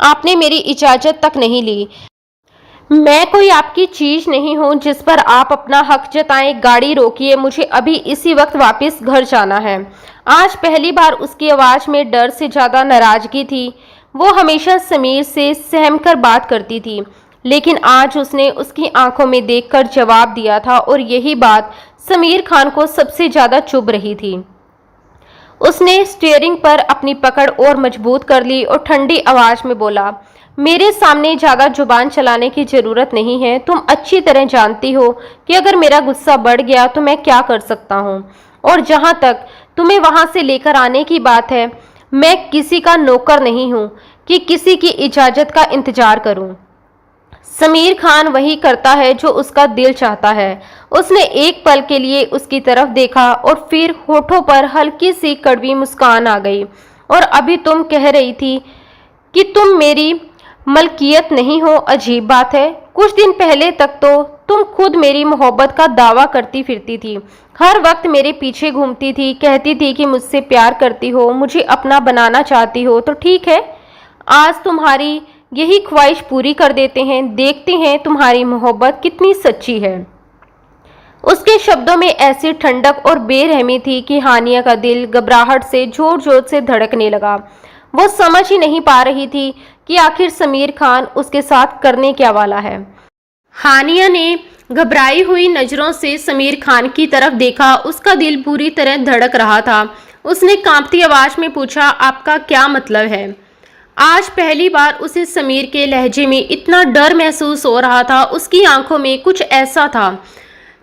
आपने मेरी इजाजत तक नहीं ली। मैं कोई आपकी चीज नहीं हूं जिस पर आप अपना हक जताएं। गाड़ी रोकिए, मुझे अभी इसी वक्त वापस घर जाना है। आज पहली बार उसकी आवाज में डर से ज्यादा नाराजगी थी। वो हमेशा समीर से सहमकर बात करती थी, लेकिन आज उसने उसकी आंखों में देखकर जवाब दिया था और यही बात समीर खान को सबसे ज्यादा चुभ रही थी। उसने स्टीयरिंग पर अपनी पकड़ और मजबूत कर ली और ठंडी आवाज में बोला, मेरे सामने ज्यादा जुबान चलाने की जरूरत नहीं है। तुम अच्छी तरह जानती हो कि अगर मेरा गुस्सा बढ़ गया तो मैं क्या कर सकता हूँ। और जहां तक तुम्हें वहां से लेकर आने की बात है, मैं किसी का नौकर नहीं हूँ कि किसी की इजाजत का इंतजार करूँ। समीर खान वही करता है जो उसका दिल चाहता है। उसने एक पल के लिए उसकी तरफ देखा और फिर होठों पर हल्की सी कड़वी मुस्कान आ गई। और अभी तुम कह रही थी कि तुम मेरी मलकियत नहीं हो। अजीब बात है, कुछ दिन पहले तक तो तुम खुद मेरी मोहब्बत का दावा करती फिरती थी। हर वक्त मेरे पीछे घूमती थी, कहती थी कि मुझसे प्यार करती हो, मुझे अपना बनाना चाहती हो। तो ठीक है, आज तुम्हारी यही ख्वाहिश पूरी कर देते हैं, देखते हैं तुम्हारी मोहब्बत कितनी सच्ची है। उसके शब्दों में ऐसी ठंडक और बेरहमी थी कि हानिया का दिल घबराहट से जोर जोर से धड़कने लगा। वो समझ ही नहीं पा रही थी कि आखिर समीर खान उसके साथ करने क्या वाला है। हानिया ने घबराई हुई नजरों से समीर खान की तरफ देखा। उसका दिल पूरी तरह धड़क रहा था। उसने कांपती आवाज में पूछा, आपका क्या मतलब है? आज पहली बार उसे समीर के लहजे में इतना डर महसूस हो रहा था। उसकी आंखों में कुछ ऐसा था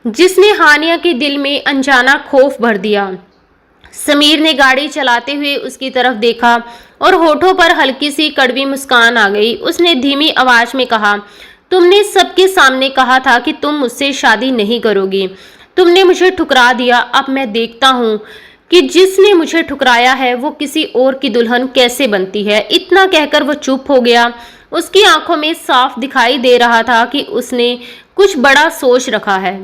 जिसने हानिया के दिल में अनजाना खौफ भर दिया। समीर ने गाड़ी चलाते हुए उसकी तरफ देखा और होठों पर हल्की सी कड़वी मुस्कान आ गई। उसने धीमी आवाज में कहा, तुमने सबके सामने कहा था कि तुम मुझसे शादी नहीं करोगी। तुमने मुझे ठुकरा दिया। अब मैं देखता हूँ कि जिसने मुझे ठुकराया है वो किसी और की दुल्हन कैसे बनती है। इतना कहकर वो चुप हो गया। उसकी आंखों में साफ दिखाई दे रहा था कि उसने कुछ बड़ा सोच रखा है।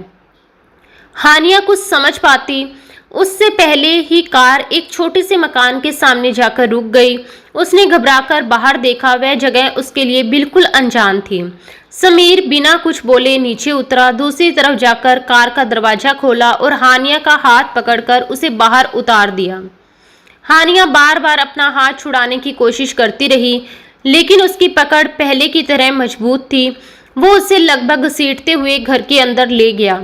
हानिया कुछ समझ पाती उससे पहले ही कार एक छोटे से मकान के सामने जाकर रुक गई। उसने घबराकर बाहर देखा। वह जगह उसके लिए बिल्कुल अनजान थी। समीर बिना कुछ बोले नीचे उतरा, दूसरी तरफ जाकर कार का दरवाजा खोला और हानिया का हाथ पकड़कर उसे बाहर उतार दिया। हानिया बार बार अपना हाथ छुड़ाने की कोशिश करती रही, लेकिन उसकी पकड़ पहले की तरह मजबूत थी। वो उसे लगभग घसीटते हुए घर के अंदर ले गया।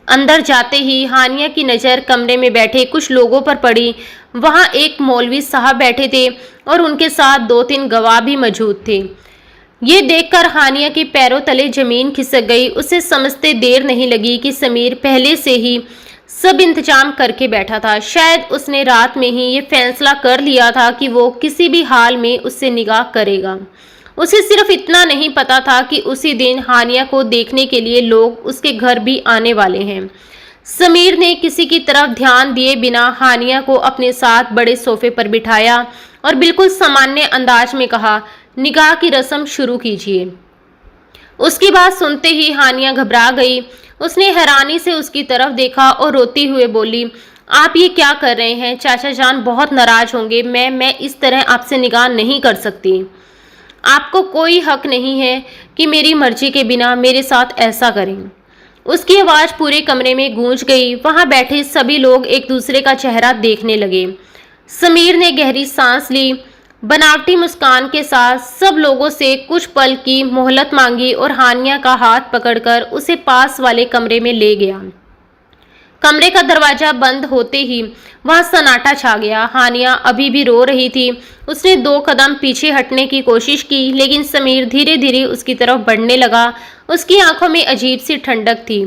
अंदर जाते ही हानिया की नज़र कमरे में बैठे कुछ लोगों पर पड़ी। वहां एक मौलवी साहब बैठे थे और उनके साथ 2-3 गवाह भी मौजूद थे। ये देखकर हानिया के पैरों तले जमीन खिसक गई। उसे समझते देर नहीं लगी कि समीर पहले से ही सब इंतजाम करके बैठा था। शायद उसने रात में ही ये फैसला कर लिया था कि वो किसी भी हाल में उससे निगाह करेगा। उसे सिर्फ इतना नहीं पता था कि उसी दिन हानिया को देखने के लिए लोग उसके घर भी आने वाले हैं। समीर ने किसी की तरफ ध्यान दिए बिना हानिया को अपने साथ बड़े सोफे पर बिठाया और बिल्कुल सामान्य अंदाज में कहा, निकाह की रस्म शुरू कीजिए। उसकी बात सुनते ही हानिया घबरा गई। उसने हैरानी से उसकी तरफ देखा और रोती हुए बोली, आप ये क्या कर रहे हैं? चाचा जान बहुत नाराज होंगे। मैं इस तरह आपसे निकाह नहीं कर सकती। आपको कोई हक नहीं है कि मेरी मर्जी के बिना मेरे साथ ऐसा करें। उसकी आवाज़ पूरे कमरे में गूंज गई। वहां बैठे सभी लोग एक दूसरे का चेहरा देखने लगे। समीर ने गहरी सांस ली। बनावटी मुस्कान के साथ सब लोगों से कुछ पल की मोहलत मांगी और हानिया का हाथ पकड़कर उसे पास वाले कमरे में ले गया। कमरे का दरवाजा बंद होते ही वहां सन्नाटा छा गया। हानिया अभी भी रो रही थी। उसने 2 कदम पीछे हटने की कोशिश की, लेकिन समीर धीरे धीरे उसकी तरफ बढ़ने लगा। उसकी आंखों में अजीब सी ठंडक थी।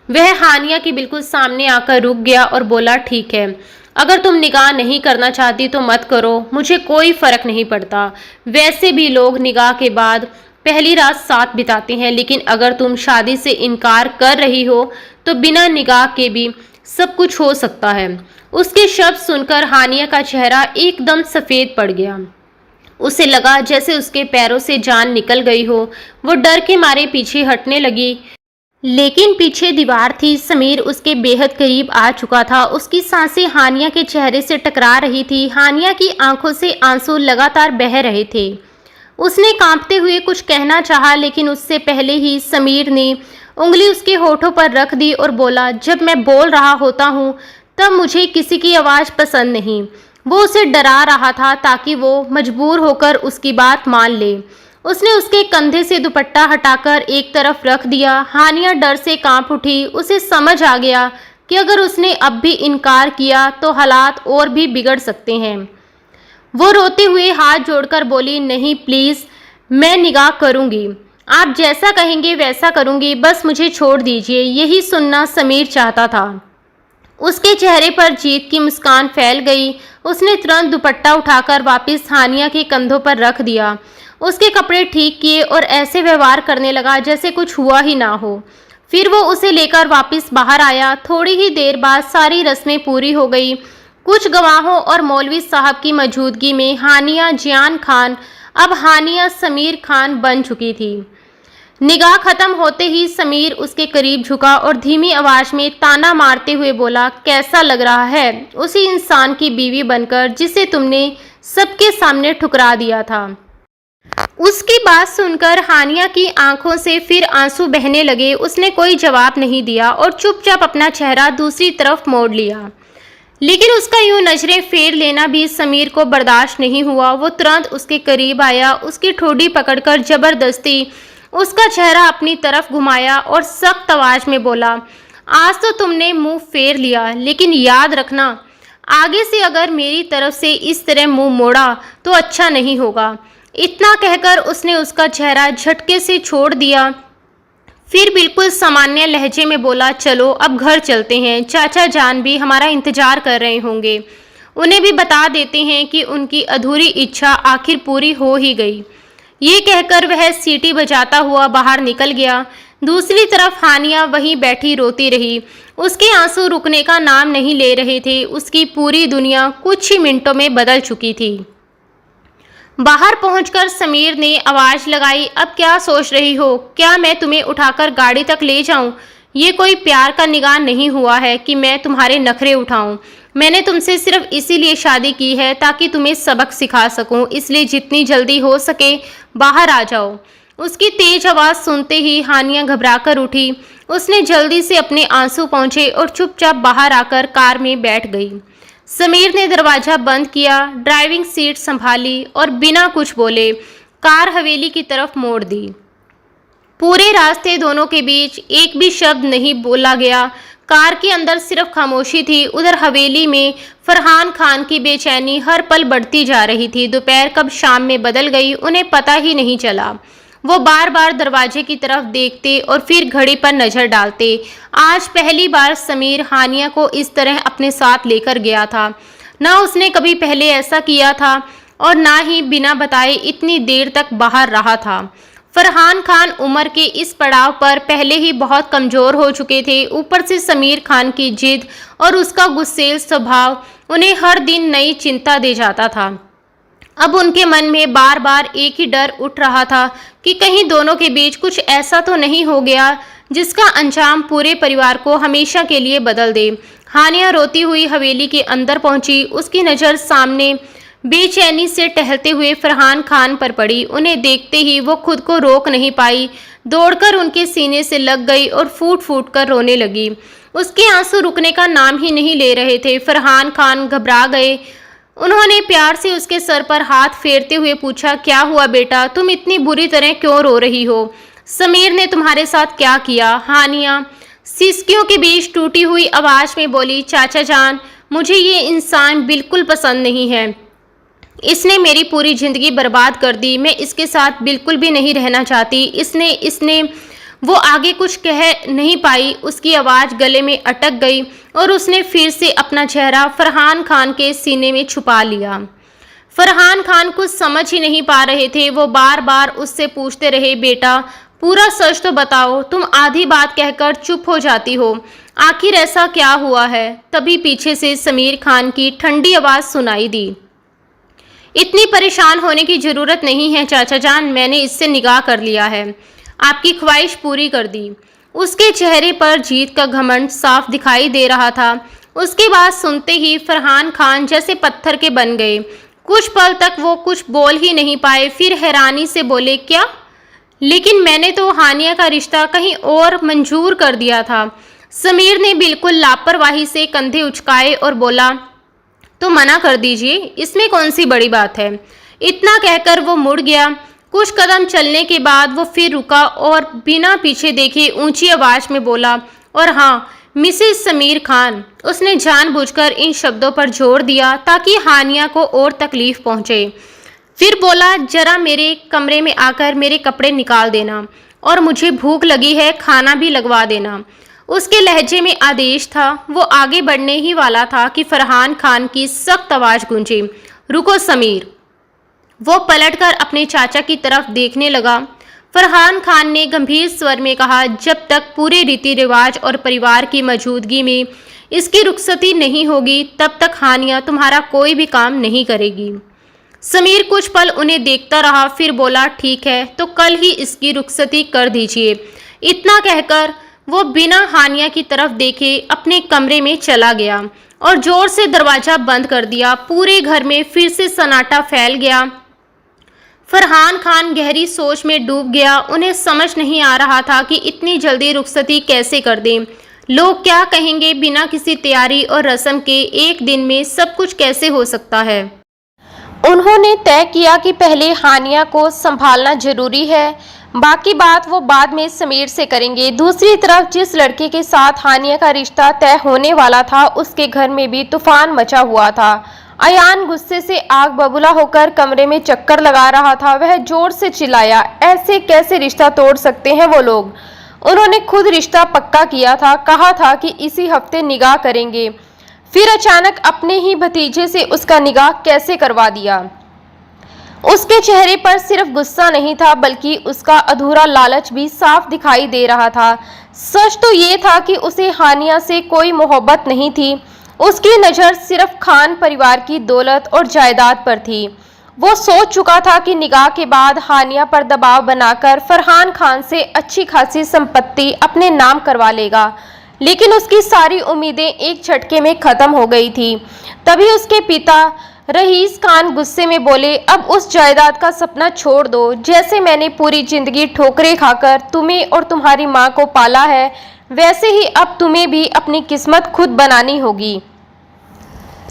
वह हानिया के बिल्कुल सामने आकर रुक गया और बोला, ठीक है, अगर तुम निकाह नहीं करना चाहती तो मत करो, मुझे कोई फर्क नहीं पड़ता। वैसे भी लोग निकाह के बाद पहली रात साथ बिताते हैं, लेकिन अगर तुम शादी से इनकार कर रही हो तो बिना निकाह के भी सब कुछ हो सकता है। उसके शब्द सुनकर हानिया का चेहरा एकदम सफ़ेद पड़ गया। उसे लगा जैसे उसके पैरों से जान निकल गई हो। वो डर के मारे पीछे हटने लगी, लेकिन पीछे दीवार थी। समीर उसके बेहद करीब आ चुका था। उसकी सांसें हानिया के चेहरे से टकरा रही थी। हानिया की आंखों से आंसू लगातार बह रहे थे। उसने कांपते हुए कुछ कहना चाहा, लेकिन उससे पहले ही समीर ने उंगली उसके होठों पर रख दी और बोला, जब मैं बोल रहा होता हूँ तब मुझे किसी की आवाज़ पसंद नहीं। वो उसे डरा रहा था ताकि वो मजबूर होकर उसकी बात मान ले। उसने उसके कंधे से दुपट्टा हटाकर एक तरफ रख दिया। हानिया डर से कांप उठी। उसे समझ आ गया कि अगर उसने अब भी इनकार किया तो हालात और भी बिगड़ सकते हैं। वो रोते हुए हाथ जोड़कर बोली, नहीं प्लीज़, मैं निकाह करूँगी। आप जैसा कहेंगे वैसा करूँगी, बस मुझे छोड़ दीजिए। यही सुनना समीर चाहता था। उसके चेहरे पर जीत की मुस्कान फैल गई। उसने तुरंत दुपट्टा उठाकर वापस हानिया के कंधों पर रख दिया, उसके कपड़े ठीक किए और ऐसे व्यवहार करने लगा जैसे कुछ हुआ ही ना हो। फिर वो उसे लेकर वापस बाहर आया। थोड़ी ही देर बाद सारी रस्में पूरी हो गई। कुछ गवाहों और मौलवी साहब की मौजूदगी में हानिया जियान खान, अब हानिया समीर खान बन चुकी थी। निगाह खत्म होते ही समीर उसके करीब झुका और धीमी आवाज में ताना मारते हुए बोला, कैसा लग रहा है उसी इंसान की बीवी बनकर जिसे तुमने सबके सामने ठुकरा दिया था। उसकी बात सुनकर हानिया की आंखों से फिर आंसू बहने लगे। उसने कोई जवाब नहीं दिया और चुपचाप अपना चेहरा दूसरी तरफ मोड़ लिया। लेकिन उसका यूं नजरें फेर लेना भी समीर को बर्दाश्त नहीं हुआ। वो तुरंत उसके करीब आया, उसकी ठोड़ी पकड़कर जबरदस्ती उसका चेहरा अपनी तरफ घुमाया और सख्त आवाज में बोला, आज तो तुमने मुंह फेर लिया, लेकिन याद रखना आगे से अगर मेरी तरफ से इस तरह मुंह मोड़ा तो अच्छा नहीं होगा। इतना कहकर उसने उसका चेहरा झटके से छोड़ दिया। फिर बिल्कुल सामान्य लहजे में बोला, चलो अब घर चलते हैं, चाचा जान भी हमारा इंतजार कर रहे होंगे। उन्हें भी बता देते हैं कि उनकी अधूरी इच्छा आखिर पूरी हो ही गई। ये कहकर वह सीटी बजाता हुआ बाहर निकल गया। दूसरी तरफ हानिया वहीं बैठी रोती रही। उसके आंसू रुकने का नाम नहीं ले रहे थे। उसकी पूरी दुनिया कुछ ही मिनटों में बदल चुकी थी। बाहर पहुंचकर समीर ने आवाज लगाई, अब क्या सोच रही हो? क्या मैं तुम्हें उठाकर गाड़ी तक ले जाऊं? ये कोई प्यार का निगाह नहीं हुआ है कि मैं तुम्हारे नखरे उठाऊं। मैंने तुमसे सिर्फ इसीलिए शादी की है ताकि तुम्हें सबक सिखा सकूं, इसलिए जितनी जल्दी हो सके बाहर आ जाओ। उसकी तेज आवाज़ सुनते ही हानिया घबराकर उठी। उसने जल्दी से अपने आंसू पोंछे और चुपचाप बाहर आकर कार में बैठ गई। समीर ने दरवाज़ा बंद किया, ड्राइविंग सीट संभाली और बिना कुछ बोले कार हवेली की तरफ मोड़ दी। पूरे रास्ते दोनों के बीच एक भी शब्द नहीं बोला गया। कार के अंदर सिर्फ खामोशी थी। उधर हवेली में फरहान खान की बेचैनी हर पल बढ़ती जा रही थी। दोपहर कब शाम में बदल गई उन्हें पता ही नहीं चला। वो बार बार दरवाजे की तरफ देखते और फिर घड़ी पर नज़र डालते। आज पहली बार समीर हानिया को इस तरह अपने साथ लेकर गया था। ना उसने कभी पहले ऐसा किया था और ना ही बिना बताए इतनी देर तक बाहर रहा था। फरहान खान उम्र के इस पड़ाव पर पहले ही बहुत कमज़ोर हो चुके थे। ऊपर से समीर खान की जिद और उसका गुस्सेल स्वभाव उन्हें हर दिन नई चिंता दे जाता था। अब उनके मन में बार बार एक ही डर उठ रहा था कि कहीं दोनों के बीच कुछ ऐसा तो नहीं हो गया जिसका अंजाम पूरे परिवार को हमेशा के लिए बदल दे। हानिया रोती हुई हवेली के अंदर पहुंची। उसकी नज़र सामने बेचैनी से टहलते हुए फरहान खान पर पड़ी। उन्हें देखते ही वो खुद को रोक नहीं पाई, दौड़कर उनके सीने से लग गई और फूट फूट कर रोने लगी। उसके आंसू रुकने का नाम ही नहीं ले रहे थे। फरहान खान घबरा गए। उन्होंने प्यार से उसके सर पर हाथ फेरते हुए पूछा, क्या हुआ बेटा? तुम इतनी बुरी तरह क्यों रो रही हो? समीर ने तुम्हारे साथ क्या किया? हानिया सिसकियों के बीच टूटी हुई आवाज़ में बोली, चाचा जान, मुझे ये इंसान बिल्कुल पसंद नहीं है। इसने मेरी पूरी ज़िंदगी बर्बाद कर दी। मैं इसके साथ बिल्कुल भी नहीं रहना चाहती। इसने वो आगे कुछ कह नहीं पाई। उसकी आवाज़ गले में अटक गई और उसने फिर से अपना चेहरा फरहान खान के सीने में छुपा लिया। फरहान खान कुछ समझ ही नहीं पा रहे थे। वो बार बार उससे पूछते रहे, बेटा पूरा सच तो बताओ। तुम आधी बात कहकर चुप हो जाती हो। आखिर ऐसा क्या हुआ है? तभी पीछे से समीर खान की ठंडी आवाज़ सुनाई दी। इतनी परेशान होने की ज़रूरत नहीं है चाचा जान, मैंने इससे निकाह कर लिया है। आपकी ख्वाहिश पूरी कर दी। उसके चेहरे पर जीत का घमंड साफ दिखाई दे रहा था। उसके बाद सुनते ही फरहान खान जैसे पत्थर के बन गए। कुछ पल तक वो कुछ बोल ही नहीं पाए। फिर हैरानी से बोले, क्या? लेकिन मैंने तो हानिया का रिश्ता कहीं और मंजूर कर दिया था। समीर ने बिल्कुल लापरवाही से कंधे उचकाए और बोला, तो मना कर दीजिए, इसमें कौन सी बड़ी बात है। इतना कहकर वो मुड़ गया। कुछ कदम चलने के बाद वो फिर रुका और बिना पीछे देखे ऊंची आवाज़ में बोला, और हाँ मिसेस समीर खान। उसने जानबूझकर इन शब्दों पर जोर दिया ताकि हानिया को और तकलीफ पहुँचे। फिर बोला, जरा मेरे कमरे में आकर मेरे कपड़े निकाल देना और मुझे भूख लगी है, खाना भी लगवा देना। उसके लहजे में आदेश था। वो आगे बढ़ने ही वाला था कि फरहान खान की सख्त आवाज़ गूंजी, रुको समीर। वो पलटकर अपने चाचा की तरफ देखने लगा। फरहान खान ने गंभीर स्वर में कहा, जब तक पूरे रीति रिवाज और परिवार की मौजूदगी में इसकी रुखसती नहीं होगी तब तक हानिया तुम्हारा कोई भी काम नहीं करेगी। समीर कुछ पल उन्हें देखता रहा, फिर बोला, ठीक है तो कल ही इसकी रुखसती कर दीजिए। इतना कहकर वो बिना हानिया की तरफ देखे अपने कमरे में चला गया और जोर से दरवाज़ा बंद कर दिया। पूरे घर में फिर से सन्नाटा फैल गया। फरहान खान गहरी सोच में डूब गया। उन्हें समझ नहीं आ रहा था कि इतनी जल्दी रुखसती कैसे कर दें। लोग क्या कहेंगे? बिना किसी तैयारी और रस्म के एक दिन में सब कुछ कैसे हो सकता है? उन्होंने तय किया कि पहले हानिया को संभालना जरूरी है, बाकी बात वो बाद में समीर से करेंगे। दूसरी तरफ जिस लड़के के साथ हानिया का रिश्ता तय होने वाला था, उसके घर में भी तूफान मचा हुआ था। अयान गुस्से से आग बबूला होकर कमरे में चक्कर लगा रहा था। वह जोर से चिल्लाया, ऐसे कैसे रिश्ता तोड़ सकते हैं वो लोग। उन्होंने खुद रिश्ता पक्का किया था, कहा था कि इसी हफ्ते निकाह करेंगे, फिर अचानक अपने ही भतीजे से उसका निकाह कैसे करवा दिया। उसके चेहरे पर सिर्फ गुस्सा नहीं था, बल्कि उसका अधूरा लालच भी साफ दिखाई दे रहा था। सच तो ये था कि उसे हानिया से कोई मोहब्बत नहीं थी। उसकी नज़र सिर्फ खान परिवार की दौलत और जायदाद पर थी। वो सोच चुका था कि निकाह के बाद हानिया पर दबाव बनाकर फरहान खान से अच्छी खासी संपत्ति अपने नाम करवा लेगा, लेकिन उसकी सारी उम्मीदें एक झटके में खत्म हो गई थी। तभी उसके पिता रईस खान गुस्से में बोले, अब उस जायदाद का सपना छोड़ दो। जैसे मैंने पूरी जिंदगी ठोकरें खाकर तुम्हें और तुम्हारी माँ को पाला है, वैसे ही अब तुम्हें भी अपनी किस्मत खुद बनानी होगी।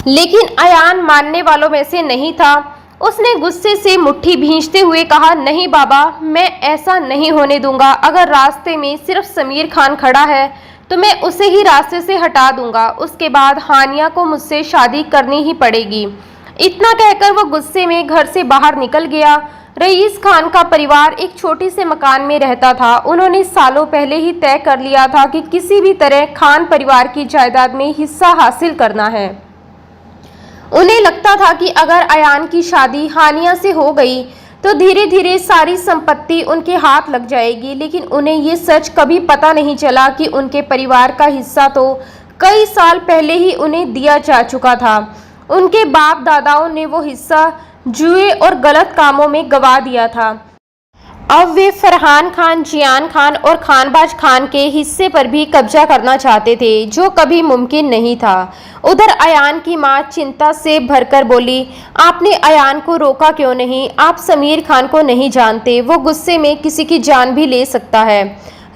लेकिन अयान मानने वालों में से नहीं था। उसने गुस्से से मुट्ठी भींचते हुए कहा, नहीं बाबा, मैं ऐसा नहीं होने दूंगा। अगर रास्ते में सिर्फ समीर खान खड़ा है तो मैं उसे ही रास्ते से हटा दूंगा। उसके बाद हानिया को मुझसे शादी करनी ही पड़ेगी। इतना कहकर वो गुस्से में घर से बाहर निकल गया। रईस खान का परिवार एक छोटे से मकान में रहता था। उन्होंने सालों पहले ही तय कर लिया था कि किसी भी तरह खान परिवार की जायदाद में हिस्सा हासिल करना है। उन्हें लगता था कि अगर अयान की शादी हानिया से हो गई तो धीरे धीरे सारी संपत्ति उनके हाथ लग जाएगी। लेकिन उन्हें ये सच कभी पता नहीं चला कि उनके परिवार का हिस्सा तो कई साल पहले ही उन्हें दिया जा चुका था। उनके बाप दादाओं ने वो हिस्सा जुए और गलत कामों में गंवा दिया था। अब वे फरहान खान, जियान खान और खानबाज खान के हिस्से पर भी कब्जा करना चाहते थे, जो कभी मुमकिन नहीं था। उधर अयान की मां चिंता से भरकर बोली, आपने अयान को रोका क्यों नहीं? आप समीर खान को नहीं जानते, वो गुस्से में किसी की जान भी ले सकता है।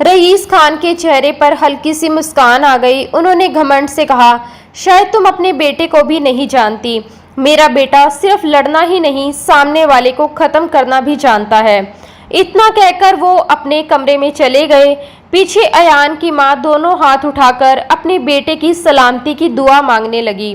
रईस खान के चेहरे पर हल्की सी मुस्कान आ गई। उन्होंने घमंड से कहा, शायद तुम अपने बेटे को भी नहीं जानती। मेरा बेटा सिर्फ लड़ना ही नहीं, सामने वाले को खत्म करना भी जानता है। इतना कहकर वो अपने कमरे में चले गए। पीछे अयान की मां दोनों हाथ उठाकर अपने बेटे की सलामती की दुआ मांगने लगी।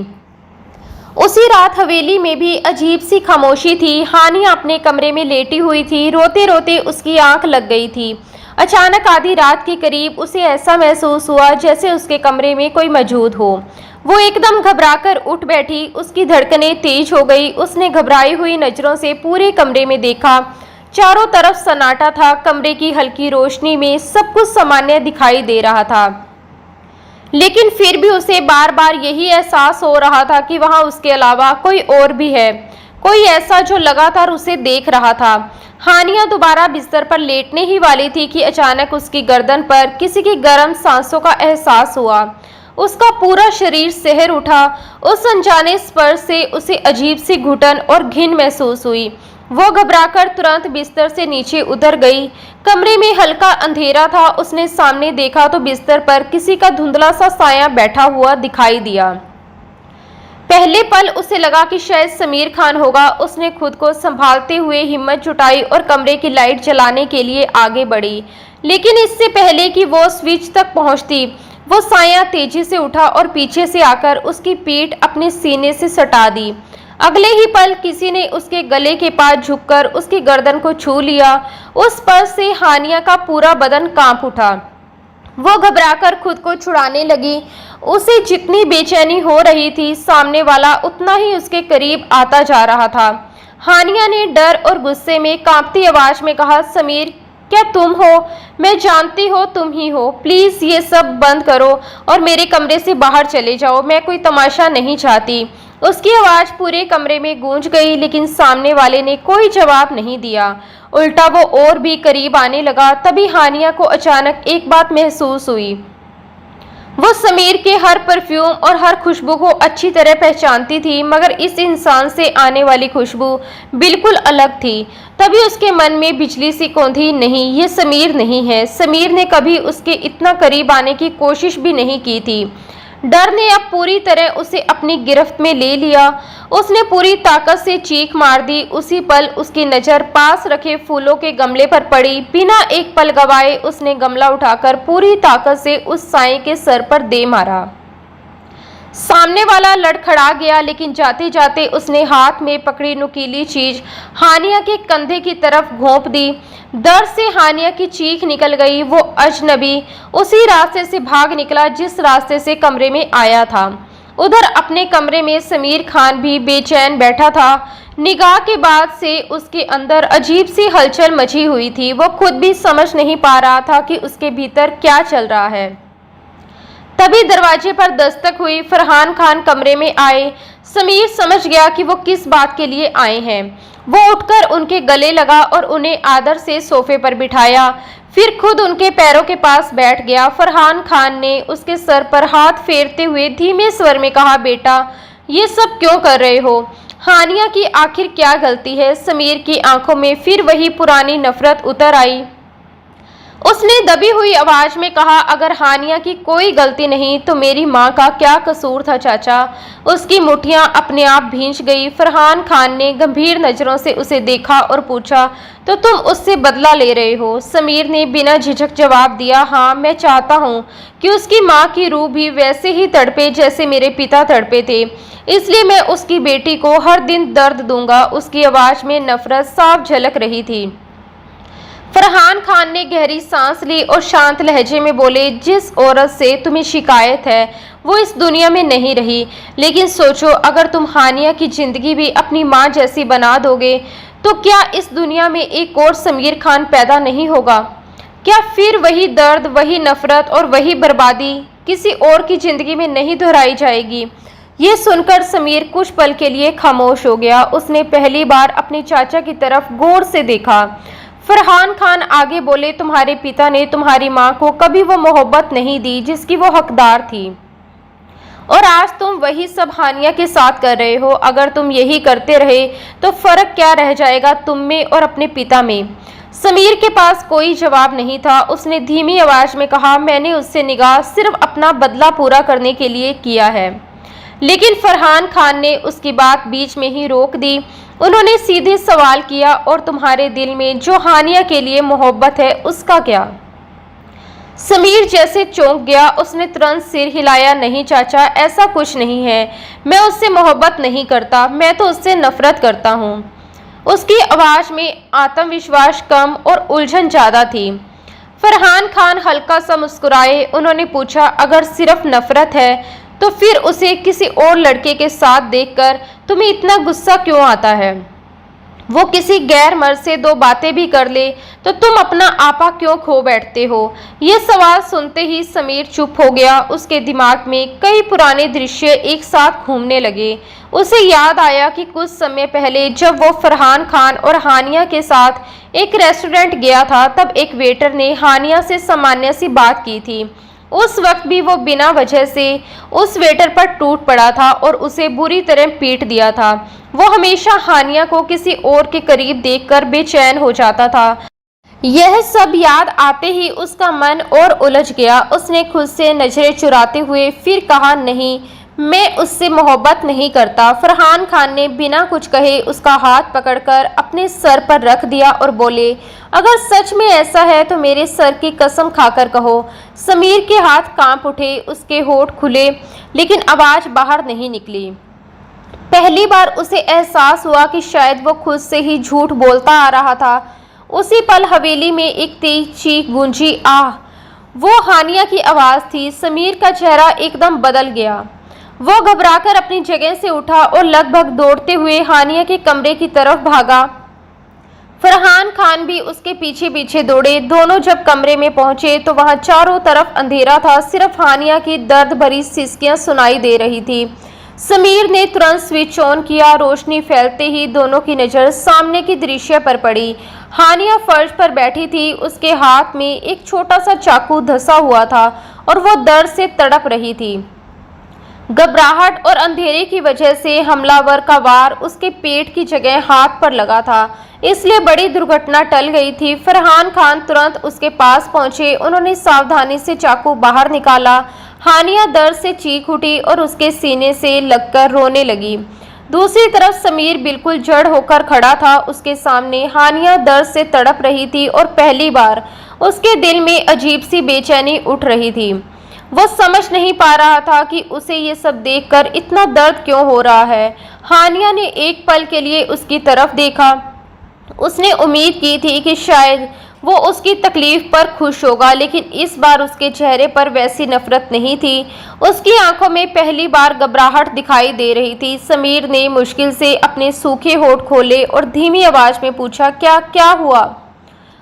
उसी रात हवेली में भी अजीब सी खामोशी थी। हानिया अपने कमरे में लेटी हुई थी। रोते रोते उसकी आंख लग गई थी। अचानक आधी रात के करीब उसे ऐसा महसूस हुआ जैसे उसके कमरे में कोई मौजूद हो। वो एकदम घबराकर उठ बैठी। उसकी धड़कनें तेज हो गई। उसने घबराई हुई नजरों से पूरे कमरे में देखा। चारों तरफ सन्नाटा था। कमरे की हल्की रोशनी में सब कुछ सामान्य दिखाई दे रहा था, लेकिन फिर भी उसे बार बार यही एहसास हो रहा था कि वहां उसके अलावा कोई और भी है, कोई ऐसा जो लगातार उसे देख रहा था। हानिया दोबारा बिस्तर पर लेटने ही वाली थी कि अचानक उसकी गर्दन पर किसी की गर्म सांसों का एहसास हुआ। उसका पूरा शरीर सहर उठा। उस अनजाने स्पर्श से उसे अजीब सी घुटन और घिन महसूस हुई। वो घबराकर तुरंत बिस्तर से नीचे उतर गई। कमरे में हल्का अंधेरा था। उसने सामने देखा तो बिस्तर पर किसी का धुंधला सा साया बैठा हुआ दिखाई दिया। पहले पल उसे लगा कि शायद समीर खान होगा। उसने खुद को संभालते हुए हिम्मत जुटाई और कमरे की लाइट जलाने के लिए आगे बढ़ी। लेकिन इससे पहले कि वो स्विच तक पहुंचती, वो साया तेजी से उठा और पीछे से आकर उसकी पीठ अपने सीने से सटा दी। अगले ही पल किसी ने उसके गले के पास झुककर उसकी गर्दन को छू लिया। उस स्पर्श से हानिया का पूरा बदन कांप उठा। वो घबराकर खुद को छुड़ाने लगी। उसे जितनी बेचैनी हो रही थी, सामने वाला उतना ही उसके करीब आता जा रहा था। हानिया ने डर और गुस्से में कांपती आवाज में कहा, समीर, क्या तुम हो? मैं जानती हो तुम ही हो। प्लीज ये सब बंद करो और मेरे कमरे से बाहर चले जाओ। मैं कोई तमाशा नहीं चाहती। उसकी आवाज पूरे कमरे में गूंज गई, लेकिन सामने वाले ने कोई जवाब नहीं दिया। उल्टा वो और भी करीब आने लगा। तभी हानिया को अचानक एक बात महसूस हुई। वो समीर के हर परफ्यूम और हर खुशबू को अच्छी तरह पहचानती थी, मगर इस इंसान से आने वाली खुशबू बिल्कुल अलग थी। तभी उसके मन में बिजली सी कौंधी, नहीं, ये समीर नहीं है। समीर ने कभी उसके इतना करीब आने की कोशिश भी नहीं की थी। डर ने अब पूरी तरह उसे अपनी गिरफ्त में ले लिया। उसने पूरी ताकत से चीख मार दी। उसी पल उसकी नज़र पास रखे फूलों के गमले पर पड़ी। बिना एक पल गवाए उसने गमला उठाकर पूरी ताकत से उस साईं के सर पर दे मारा। सामने वाला लड़खड़ा गया, लेकिन जाते जाते उसने हाथ में पकड़ी नुकीली चीज हानिया के कंधे की तरफ घोंप दी। दर्द से हानिया की चीख निकल गई। वो अजनबी उसी रास्ते से भाग निकला जिस रास्ते से कमरे में आया था। उधर अपने कमरे में समीर खान भी बेचैन बैठा था। निगाह के बाद से उसके अंदर अजीब सी हलचल मची हुई थी। वो खुद भी समझ नहीं पा रहा था कि उसके भीतर क्या चल रहा है। तभी दरवाजे पर दस्तक हुई। फरहान खान कमरे में आए। समीर समझ गया कि वो किस बात के लिए आए हैं। वो उठकर उनके गले लगा और उन्हें आदर से सोफे पर बिठाया। फिर खुद उनके पैरों के पास बैठ गया। फरहान खान ने उसके सर पर हाथ फेरते हुए धीमे स्वर में कहा, बेटा ये सब क्यों कर रहे हो? हानिया की आखिर क्या गलती है? समीर की आंखों में फिर वही पुरानी नफरत उतर आई। उसने दबी हुई आवाज में कहा, अगर हानिया की कोई गलती नहीं तो मेरी माँ का क्या कसूर था चाचा? उसकी मुट्ठियां अपने आप भींच गई। फरहान खान ने गंभीर नजरों से उसे देखा और पूछा, तो तुम उससे बदला ले रहे हो? समीर ने बिना झिझक जवाब दिया, हाँ मैं चाहता हूँ कि उसकी माँ की रूह भी वैसे ही तड़पे जैसे मेरे पिता तड़पे थे। इसलिए मैं उसकी बेटी को हर दिन दर्द दूंगा। उसकी आवाज में नफरत साफ झलक रही थी। फरहान खान ने गहरी सांस ली और शांत लहजे में बोले, जिस औरत से तुम्हें शिकायत है वो इस दुनिया में नहीं रही। लेकिन सोचो, अगर तुम हानिया की जिंदगी भी अपनी माँ जैसी बना दोगे तो क्या इस दुनिया में एक और समीर खान पैदा नहीं होगा? क्या फिर वही दर्द, वही नफरत और वही बर्बादी किसी और की जिंदगी में नहीं दोहराई जाएगी? ये सुनकर समीर कुछ पल के लिए खामोश हो गया। उसने पहली बार अपने चाचा की तरफ गौर से देखा। फरहान खान आगे बोले, तुम्हारे पिता ने तुम्हारी माँ को कभी वो मोहब्बत नहीं दी जिसकी वो हकदार थी, और आज तुम वही सब हानिया के साथ कर रहे हो। अगर तुम यही करते रहे तो फर्क क्या रह जाएगा तुम में और अपने पिता में? समीर के पास कोई जवाब नहीं था। उसने धीमी आवाज में कहा, मैंने उससे निगाह सिर्फ अपना बदला पूरा करने के लिए किया है। लेकिन फरहान खान ने उसकी बात बीच में ही रोक दी। उन्होंने सीधे सवाल किया, और तुम्हारे दिल में जो हानिया के लिए मोहब्बत है उसका क्या? समीर जैसे चौंक गया। उसने तुरंत सिर हिलाया, नहीं चाचा, ऐसा कुछ नहीं है। मैं उससे मोहब्बत नहीं करता, मैं तो उससे नफरत करता हूँ। उसकी आवाज में आत्मविश्वास कम और उलझन ज्यादा थी। फरहान खान हल्का सा मुस्कुराए। उन्होंने पूछा, अगर सिर्फ नफरत है तो फिर उसे किसी और लड़के के साथ देखकर तुम्हें इतना गुस्सा क्यों आता है? वो किसी गैर मर्द से दो बातें भी कर ले तो तुम अपना आपा क्यों खो बैठते हो? ये सवाल सुनते ही समीर चुप हो गया। उसके दिमाग में कई पुराने दृश्य एक साथ घूमने लगे। उसे याद आया कि कुछ समय पहले जब वो फरहान खान और हानिया के साथ एक रेस्टोरेंट गया था, तब एक वेटर ने हानिया से सामान्य सी बात की थी। उस वक्त भी वो बिना वजह से उस वेटर पर टूट पड़ा था और उसे बुरी तरह पीट दिया था। वो हमेशा हानिया को किसी और के करीब देखकर बेचैन हो जाता था। यह सब याद आते ही उसका मन और उलझ गया। उसने खुद से नजरें चुराते हुए फिर कहा, नहीं, मैं उससे मोहब्बत नहीं करता। फरहान खान ने बिना कुछ कहे उसका हाथ पकड़कर अपने सर पर रख दिया और बोले, अगर सच में ऐसा है तो मेरे सर की कसम खाकर कहो। समीर के हाथ कांप उठे। उसके होठ खुले लेकिन आवाज बाहर नहीं निकली। पहली बार उसे एहसास हुआ कि शायद वो खुद से ही झूठ बोलता आ रहा था। उसी पल हवेली में एक तेज चीख गूंजी, आह! वो हानिया की आवाज थी। समीर का चेहरा एकदम बदल गया। वो घबराकर अपनी जगह से उठा और लगभग दौड़ते हुए हानिया के कमरे की तरफ भागा। फरहान खान भी उसके पीछे पीछे दौड़े। दोनों जब कमरे में पहुंचे तो वहां चारों तरफ अंधेरा था। सिर्फ हानिया की दर्द भरी सिसकियां सुनाई दे रही थी। समीर ने तुरंत स्विच ऑन किया। रोशनी फैलते ही दोनों की नज़र सामने की दृश्य पर पड़ी। हानिया फर्श पर बैठी थी। उसके हाथ में एक छोटा सा चाकू धंसा हुआ था और वो दर्द से तड़प रही थी। घबराहट और अंधेरे की वजह से हमलावर का वार उसके पेट की जगह हाथ पर लगा था, इसलिए बड़ी दुर्घटना टल गई थी। फरहान खान तुरंत उसके पास पहुंचे। उन्होंने सावधानी से चाकू बाहर निकाला। हानिया दर्द से चीख उठी और उसके सीने से लगकर रोने लगी। दूसरी तरफ समीर बिल्कुल जड़ होकर खड़ा था। उसके सामने हानिया दर्द से तड़प रही थी और पहली बार उसके दिल में अजीब सी बेचैनी उठ रही थी। वो समझ नहीं पा रहा था कि उसे ये सब देखकर इतना दर्द क्यों हो रहा है। हानिया ने एक पल के लिए उसकी तरफ देखा। उसने उम्मीद की थी कि शायद वो उसकी तकलीफ पर खुश होगा, लेकिन इस बार उसके चेहरे पर वैसी नफरत नहीं थी। उसकी आंखों में पहली बार घबराहट दिखाई दे रही थी। समीर ने मुश्किल से अपने सूखे होंठ खोले और धीमी आवाज में पूछा, क्या क्या हुआ?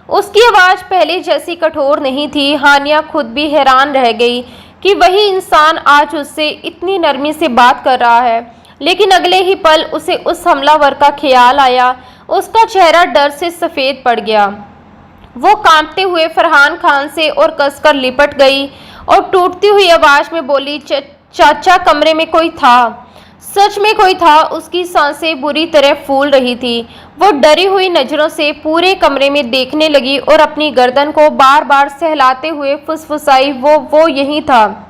उसकी आवाज पहले जैसी कठोर नहीं थी। हानिया खुद भी हैरान रह गई कि वही इंसान आज उससे इतनी नरमी से बात कर रहा है, लेकिन अगले ही पल उसे उस हमलावर का ख्याल आया। उसका चेहरा डर से सफेद पड़ गया। वो कांपते हुए फरहान खान से और कसकर लिपट गई और टूटती हुई आवाज में बोली, चाचा कमरे में कोई था। सच में कोई था। उसकी सांसें बुरी तरह फूल रही थी। वो डरी हुई नजरों से पूरे कमरे में देखने लगी और अपनी गर्दन को बार बार सहलाते हुए फुसफुसाई, वो यही था,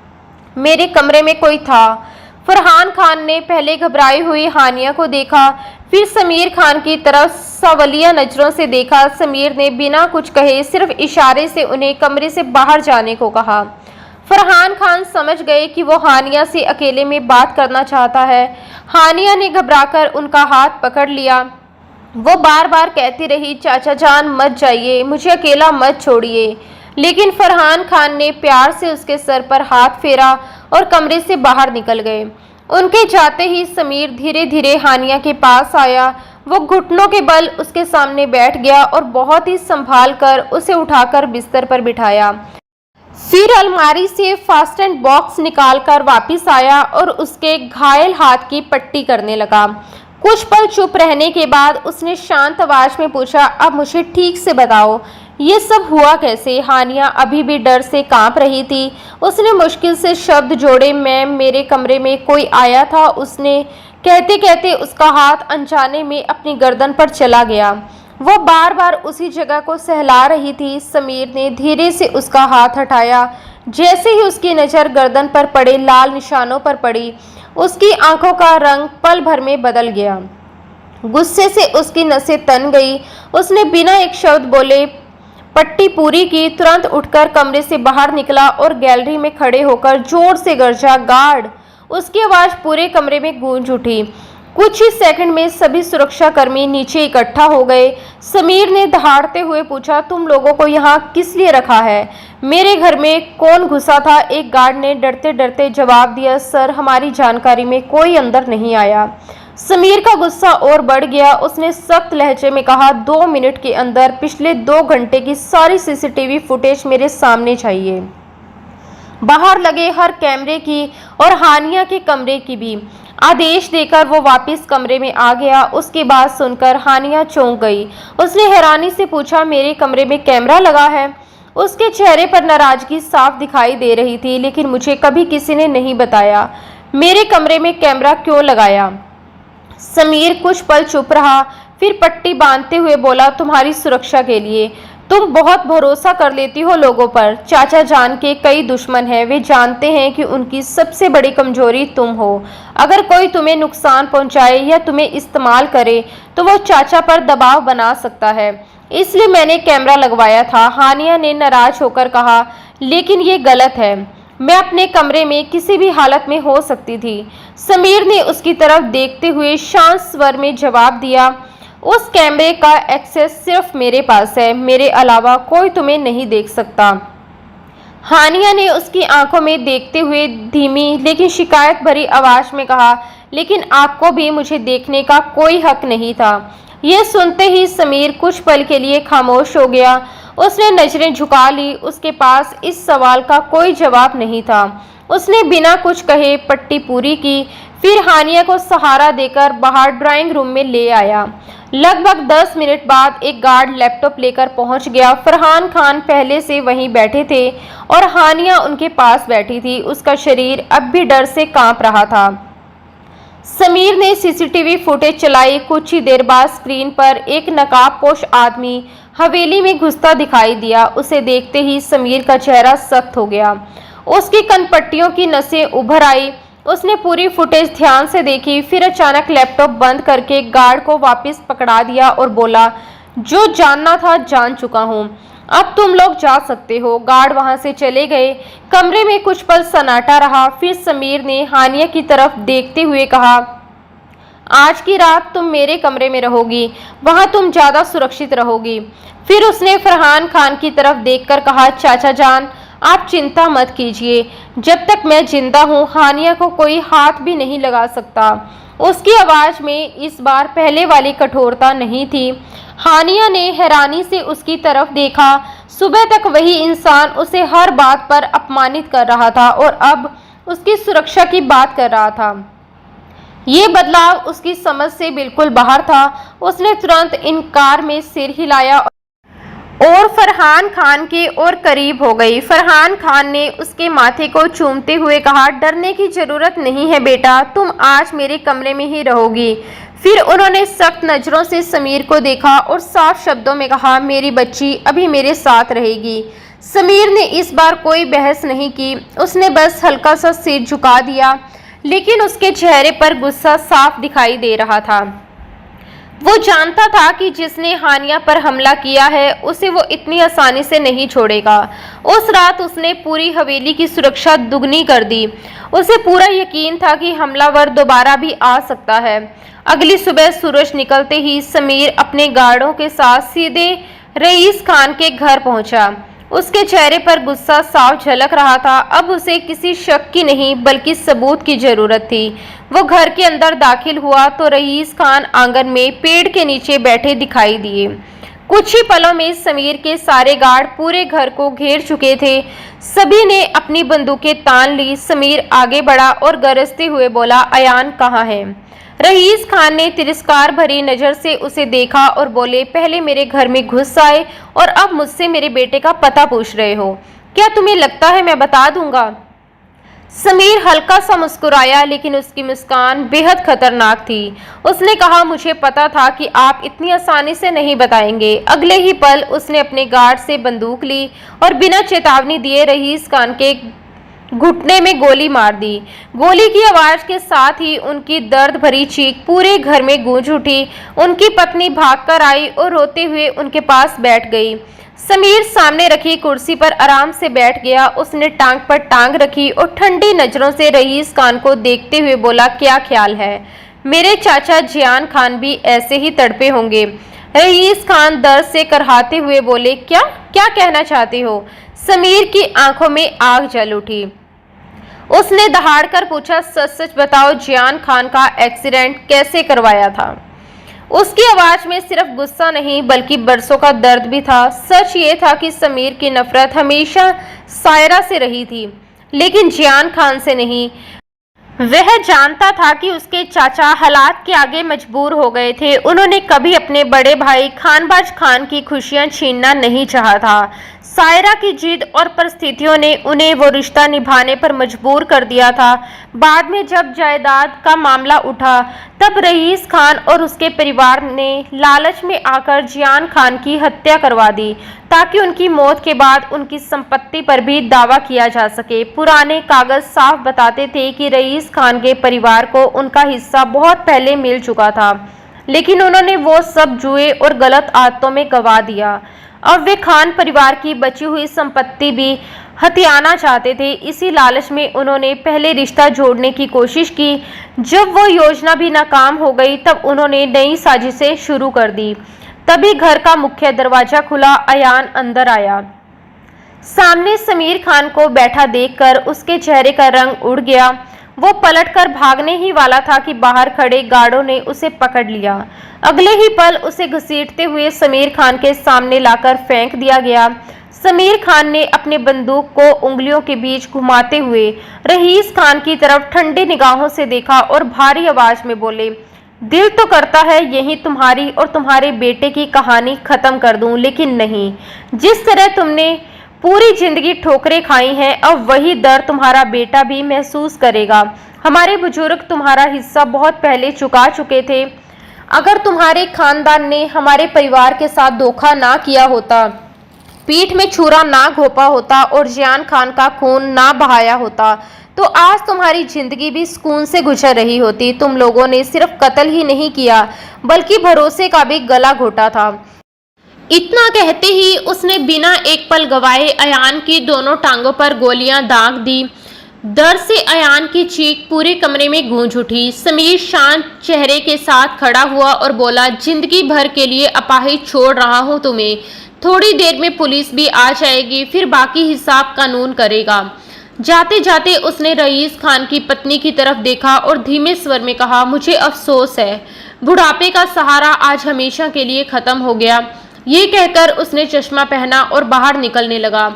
मेरे कमरे में कोई था। फरहान खान ने पहले घबराई हुई हानिया को देखा, फिर समीर खान की तरफ सवालिया नजरों से देखा। समीर ने बिना कुछ कहे सिर्फ इशारे से उन्हें कमरे से बाहर जाने को कहा। फरहान खान समझ गए कि वो हानिया से अकेले में बात करना चाहता है। हानिया ने घबराकर उनका हाथ पकड़ लिया। वो बार बार कहती रही, चाचा जान मत जाइए, मुझे अकेला मत छोड़िए। लेकिन फरहान खान ने प्यार से उसके सर पर हाथ फेरा और कमरे से बाहर निकल गए। उनके जाते ही समीर धीरे धीरे हानिया के पास आया। वो घुटनों के बल उसके सामने बैठ गया और बहुत ही संभाल कर उसे उठाकर बिस्तर पर बिठाया। फिर अलमारी से फास्टेन बॉक्स निकालकर वापस आया और उसके घायल हाथ की पट्टी करने लगा। कुछ पल चुप रहने के बाद उसने शांत आवाज में पूछा, अब मुझे ठीक से बताओ, ये सब हुआ कैसे? हानिया अभी भी डर से कांप रही थी। उसने मुश्किल से शब्द जोड़े, मैम मेरे कमरे में कोई आया था। उसने कहते कहते उसका हाथ अनजाने में अपनी गर्दन पर चला गया। वो बार बार उसी जगह को सहला रही थी। समीर ने धीरे से उसका हाथ हटाया। जैसे ही उसकी नज़र गर्दन पर पड़े लाल निशानों पर पड़ी, उसकी आंखों का रंग पल भर में बदल गया। गुस्से से उसकी नसें तन गई। उसने बिना एक शब्द बोले पट्टी पूरी की, तुरंत उठकर कमरे से बाहर निकला और गैलरी में खड़े होकर जोर से गरजा, गार्ड। उसकी आवाज़ पूरे कमरे में गूंज उठी। कुछ ही सेकंड में सभी सुरक्षाकर्मी नीचे इकट्ठा हो गए। समीर ने दहाड़ते हुए पूछा, तुम लोगों को यहाँ किस लिए रखा है? मेरे घर में कौन घुसा था? एक गार्ड ने डरते डरते जवाब दिया, सर हमारी जानकारी में कोई अंदर नहीं आया। समीर का गुस्सा और बढ़ गया। उसने सख्त लहजे में कहा, 2 मिनट के अंदर पिछले 2 घंटे की सारी सीसीटीवी फुटेज मेरे सामने चाहिए, बाहर लगे हर कैमरे की और हानिया के कमरे की भी। आदेश देकर वो वापस कमरे में आ गया। उसकी बात सुनकर हानिया चौंक गई। उसने हैरानी से पूछा, मेरे कमरे में कैमरा लगा है? उसके चेहरे पर नाराजगी साफ दिखाई दे रही थी, लेकिन मुझे कभी किसी ने नहीं बताया। मेरे कमरे में कैमरा क्यों लगाया? समीर कुछ पल चुप रहा, फिर पट्टी बांधते हुए बोला, तुम्हारी सुरक्षा के लिए। तुम बहुत भरोसा कर लेती हो लोगों पर। चाचा जान के कई दुश्मन हैं, वे जानते हैं कि उनकी सबसे बड़ी कमजोरी तुम हो। अगर कोई तुम्हें नुकसान पहुंचाए या तुम्हें इस्तेमाल करे तो वो चाचा पर दबाव बना सकता है, इसलिए मैंने कैमरा लगवाया था। हानिया ने नाराज होकर कहा, लेकिन ये गलत है, मैं अपने कमरे में किसी भी हालत में हो सकती थी। समीर ने उसकी तरफ देखते हुए शांत स्वर में जवाब दिया, उस कैमरे का एक्सेस सिर्फ मेरे पास है, मेरे अलावा कोई तुम्हें नहीं देख सकता। हानिया ने उसकी आंखों में देखते हुए धीमी लेकिन शिकायत भरी आवाज में कहा, लेकिन आपको भी मुझे देखने का कोई हक नहीं था। यह सुनते ही समीर कुछ पल के लिए खामोश हो गया। उसने नजरें झुका ली। उसके पास इस सवाल का कोई जवाब नहीं था। उसने बिना कुछ कहे पट्टी पूरी की, फिर हानिया को सहारा देकर बाहर ड्राइंग रूम में ले आया। लगभग 10 मिनट बाद एक गार्ड लैपटॉप लेकर पहुंच गया। फरहान खान पहले से वहीं बैठे थे और हानिया उनके पास बैठी थी। उसका शरीर अब भी डर से कांप रहा था। समीर ने सीसीटीवी फुटेज चलाई। कुछ ही देर बाद स्क्रीन पर एक नकाबपोश आदमी हवेली में घुसता दिखाई दिया। उसे देखते ही समीर का चेहरा सख्त हो गया। उसकी कनपट्टियों की नसें उभर आई। उसने पूरी फुटेज ध्यान से देखी, फिर अचानक लैपटॉप बंद करके गार्ड को वापस पकड़ा दिया और बोला, जो जानना था जान चुका हूँ, अब तुम लोग जा सकते हो। गार्ड वहां से चले गए। कमरे में कुछ पल सन्नाटा रहा। फिर समीर ने हानिया की तरफ देखते हुए कहा, आज की रात तुम मेरे कमरे में रहोगी, वहां तुम ज्यादा सुरक्षित रहोगी। फिर उसने फरहान खान की तरफ देखकर कहा, चाचा जान आप चिंता मत कीजिए, जब तक मैं जिंदा हूँ हानिया को कोई हाथ भी नहीं लगा सकता। उसकी आवाज में इस बार पहले वाली कठोरता नहीं थी। हानिया ने हैरानी से उसकी तरफ देखा। सुबह तक वही इंसान उसे हर बात पर अपमानित कर रहा था और अब उसकी सुरक्षा की बात कर रहा था। ये बदलाव उसकी समझ से बिल्कुल बाहर था। उसने तुरंत इनकार में सिर हिलाया और फरहान खान के और करीब हो गई। फरहान खान ने उसके माथे को चूमते हुए कहा, डरने की जरूरत नहीं है बेटा, तुम आज मेरे कमरे में ही रहोगी। फिर उन्होंने सख्त नजरों से समीर को देखा और साफ शब्दों में कहा, मेरी बच्ची अभी मेरे साथ रहेगी। समीर ने इस बार कोई बहस नहीं की। उसने बस हल्का सा सिर झुका दिया, लेकिन उसके चेहरे पर गुस्सा साफ दिखाई दे रहा था। वो जानता था कि जिसने हानिया पर हमला किया है उसे वो इतनी आसानी से नहीं छोड़ेगा। उस रात उसने पूरी हवेली की सुरक्षा दुगनी कर दी। उसे पूरा यकीन था कि हमलावर दोबारा भी आ सकता है। अगली सुबह सूरज निकलते ही समीर अपने गार्डों के साथ सीधे रईस खान के घर पहुंचा। उसके चेहरे पर गुस्सा साफ झलक रहा था। अब उसे किसी शक की नहीं बल्कि सबूत की जरूरत थी। वो घर के अंदर दाखिल हुआ तो रईस खान आंगन में पेड़ के नीचे बैठे दिखाई दिए। कुछ ही पलों में समीर के सारे गार्ड पूरे घर को घेर चुके थे। सभी ने अपनी बंदूकें तान ली। समीर आगे बढ़ा और गरजते हुए बोला, अयान कहाँ है? रईस खान ने तिरस्कार भरी नजर से उसे देखा और बोले, पहले मेरे घर में घुस आए और अब मुझसे मेरे बेटे का पता पूछ रहे हो। क्या तुम्हें लगता है मैं बता दूंगा? समीर हल्का सा मुस्कुराया, लेकिन उसकी मुस्कान बेहद खतरनाक थी। उसने कहा, मुझे पता था कि आप इतनी आसानी से नहीं बताएंगे। अगले ही पल उसने अपने गार्ड से बंदूक ली और बिना चेतावनी दिए रईस खान के घुटने में गोली मार दी। गोली की आवाज के साथ ही उनकी दर्द भरी चीख पूरे घर में गूंज उठी। उनकी पत्नी भागकर आई और रोते हुए उनके पास बैठ गई। समीर सामने रखी कुर्सी पर आराम से बैठ गया। उसने टांग पर टांग रखी और ठंडी नजरों से रईस खान को देखते हुए बोला, क्या ख्याल है? मेरे चाचा जियान खान भी ऐसे ही तड़पे होंगे। रईस खान दर्द से करहाते हुए बोले, क्या क्या कहना चाहते हो? समीर की आंखों में आग जल उठी। उसने दहाड़कर पूछा, सच सच बताओ, जियान खान का एक्सीडेंट कैसे करवाया था? उसकी आवाज में सिर्फ गुस्सा नहीं बल्कि बरसों का दर्द भी था। सच ये था कि समीर की नफरत हमेशा सायरा से रही थी, लेकिन जियान खान से नहीं। वह जानता था कि उसके चाचा हालात के आगे मजबूर हो गए थे। उन्होंने कभी अपने बड़े भाई खानबाज खान की खुशियां छीनना नहीं चाहा था। सायरा की जिद और परिस्थितियों ने उन्हें वो रिश्ता निभाने पर मजबूर कर दिया था। बाद में जब जायदाद का मामला उठा तब रईस खान और उसके परिवार ने लालच में आकर जियान खान की हत्या करवा दी ताकि उनकी मौत के बाद उनकी संपत्ति पर भी दावा किया जा सके। पुराने कागज साफ बताते थे कि रईस खान के परिवार को उनका हिस्सा बहुत पहले मिल चुका था, लेकिन उन्होंने वो सब जुए और गलत आदतों में गंवा दिया। अब वे खान परिवार की बची हुई संपत्ति भी हथियाना चाहते थे। इसी लालच में उन्होंने पहले रिश्ता जोड़ने की कोशिश की। जब वो योजना भी नाकाम हो गई तब उन्होंने नई साजिशें शुरू कर दी। तभी घर का मुख्य दरवाजा खुला। अयान अंदर आया। सामने समीर खान को बैठा देखकर उसके चेहरे का रंग उड़ गया। वो पलटकर भागने ही वाला था कि बाहर खड़े गार्डों ने उसे पकड़ लिया। अगले ही पल उसे घसीटते हुए समीर खान के सामने लाकर फेंक दिया गया। समीर खान ने अपने बंदूक को उंगलियों के बीच घुमाते हुए रईस खान की तरफ ठंडी निगाहों से देखा और भारी आवाज में बोले, दिल तो करता है यही तुम्हारी और तुम्हारे बेटे की कहानी खत्म कर दूं, लेकिन नहीं। जिस तरह तुमने पूरी जिंदगी ठोकरें खाई हैं, अब वही दर्द तुम्हारा बेटा भी महसूस करेगा। हमारे बुजुर्ग तुम्हारा हिस्सा बहुत पहले चुका चुके थे। अगर तुम्हारे खानदान ने हमारे परिवार के साथ धोखा ना किया होता, पीठ में छुरा ना घोंपा होता और जियान खान का खून ना बहाया होता, तो आज तुम्हारी जिंदगी भी सुकून से गुजर रही होती। तुम लोगों ने सिर्फ कत्ल ही नहीं किया, बल्कि भरोसे का भी गला घोटा था। इतना कहते ही उसने बिना एक पल गवाए अयान की दोनों टांगों पर गोलियां दाग दी। दर्द से अयान की चीख पूरे कमरे में गूंज उठी। समीर शांत चेहरे के साथ खड़ा हुआ और बोला, जिंदगी भर के लिए अपाहिज छोड़ रहा हूं तुम्हें। थोड़ी देर में पुलिस भी आ जाएगी, फिर बाकी हिसाब कानून करेगा। जाते जाते उसने रईस खान की पत्नी की तरफ देखा और धीमे स्वर में कहा, मुझे अफसोस है, बुढ़ापे का सहारा आज हमेशा के लिए खत्म हो गया। ये कहकर उसने चश्मा पहना और बाहर निकलने लगा।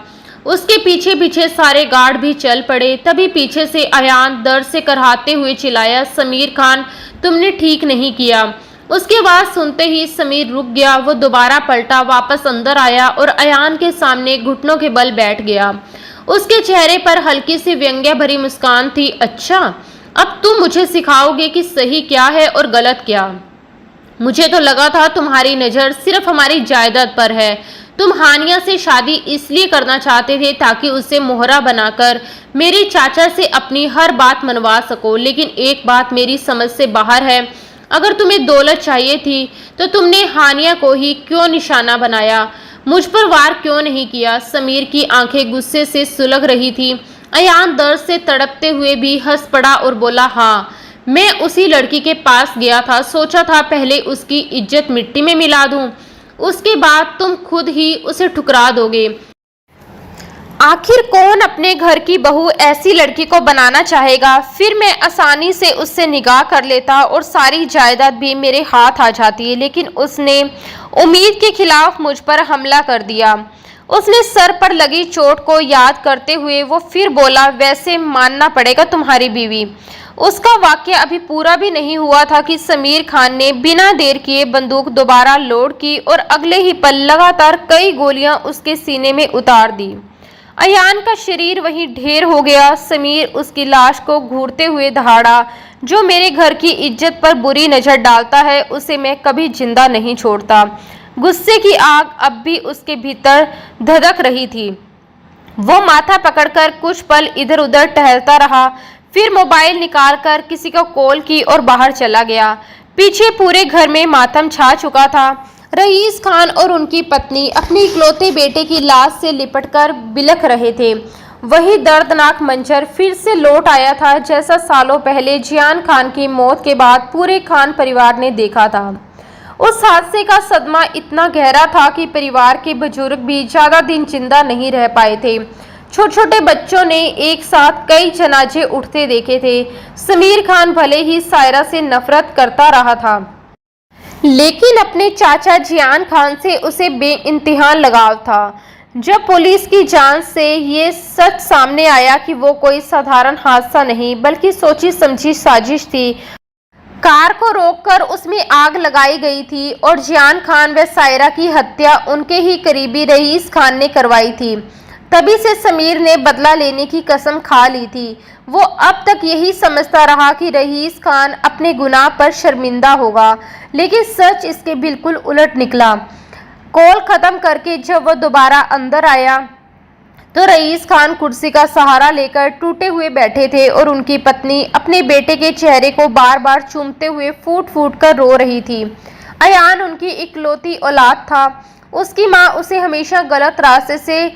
उसके पीछे पीछे सारे गार्ड भी चल पड़े। तभी पीछे से अयान दर्द से कराहते हुए चिल्लाया, समीर खान, तुमने ठीक नहीं किया। उसकी आवाज सुनते ही समीर रुक गया। वो दोबारा पलटा, वापस अंदर आया और अयान के सामने घुटनों के बल बैठ गया। उसके चेहरे पर हल्की सी व्यंग्य भरी मुस्कान थी। अच्छा, अब तुम मुझे सिखाओगे कि सही क्या है और गलत क्या? मुझे तो लगा था तुम्हारी नज़र सिर्फ हमारी जायदाद पर है। तुम हानिया से शादी इसलिए करना चाहते थे ताकि उसे मोहरा बनाकर मेरे चाचा से अपनी हर बात मनवा सको। लेकिन एक बात मेरी समझ से बाहर है, अगर तुम्हें दौलत चाहिए थी तो तुमने हानिया को ही क्यों निशाना बनाया? मुझ पर वार क्यों नहीं किया? समीर की आंखें गुस्से से सुलग रही थी। अयान दर्द से तड़पते हुए भी हंस पड़ा और बोला, हाँ, मैं उसी लड़की के पास गया था। सोचा था पहले उसकी इज्जत मिट्टी में मिला दूं, उसके बाद तुम खुद ही उसे ठुकरा दोगे। आखिर कौन अपने घर की बहू ऐसी लड़की को बनाना चाहेगा? फिर मैं आसानी से उससे निकाह कर लेता और सारी जायदाद भी मेरे हाथ आ जाती। लेकिन उसने उम्मीद के खिलाफ मुझ पर हमला कर दिया। उसने सर पर लगी चोट को याद करते हुए वो फिर बोला, वैसे मानना पड़ेगा तुम्हारी बीवी। उसका वाक्य अभी पूरा भी नहीं हुआ था कि समीर खान ने बिना देर किए बंदूक दोबारा लोड की और अगले ही पल लगातार कई गोलियां उसके सीने में उतार दी। अयान का शरीर वहीं ढेर हो गया। समीर उसकी लाश को घूरते हुए दहाड़ा, जो मेरे घर की इज्जत पर बुरी नजर डालता है उसे मैं कभी जिंदा नहीं छोड़ता। गुस्से की आग अब भी उसके भीतर धधक रही थी। वो माथा पकड़कर कुछ पल इधर उधर टहलता रहा, फिर मोबाइल निकालकर किसी को कॉल की और बाहर चला गया। पीछे पूरे घर में मातम छा चुका था। रईस खान और उनकी पत्नी अपने इकलौते बेटे की लाश से लिपटकर बिलख रहे थे। वही दर्दनाक मंजर फिर से लौट आया था, जैसा सालों पहले जियान खान की मौत के बाद पूरे खान परिवार ने देखा था। उस हादसे का सदमा इतना गहरा था कि परिवार के बुजुर्ग भी ज्यादा दिन जिंदा नहीं रह पाए थे। छोटे छोटे बच्चों ने एक साथ कई जनाजे उठते देखे थे। समीर खान भले ही सायरा से नफरत करता रहा था, लेकिन अपने चाचा जियान खान से उसे बेइंतहा लगाव था। जब पुलिस की जांच से ये सच सामने आया कि वो कोई साधारण हादसा नहीं बल्कि सोची समझी साजिश थी, कार को रोककर उसमें आग लगाई गई थी और जियान खान व सायरा की हत्या उनके ही करीबी रईस खान ने करवाई थी, तभी से समीर ने बदला लेने की कसम खा ली थी। वो अब तक यही समझता रहा कि रईस खान अपने गुनाह पर शर्मिंदा होगा, लेकिन सच इसके बिल्कुल उलट निकला। कॉल खत्म करके जब वो दोबारा अंदर आया तो रईस खान कुर्सी का सहारा लेकर टूटे हुए बैठे थे और उनकी पत्नी अपने बेटे के चेहरे को बार बार चूमते हुए फूट फूट कर रो रही थी। अयान उनकी इकलौती औलाद था। उसकी माँ उसे हमेशा गलत रास्ते से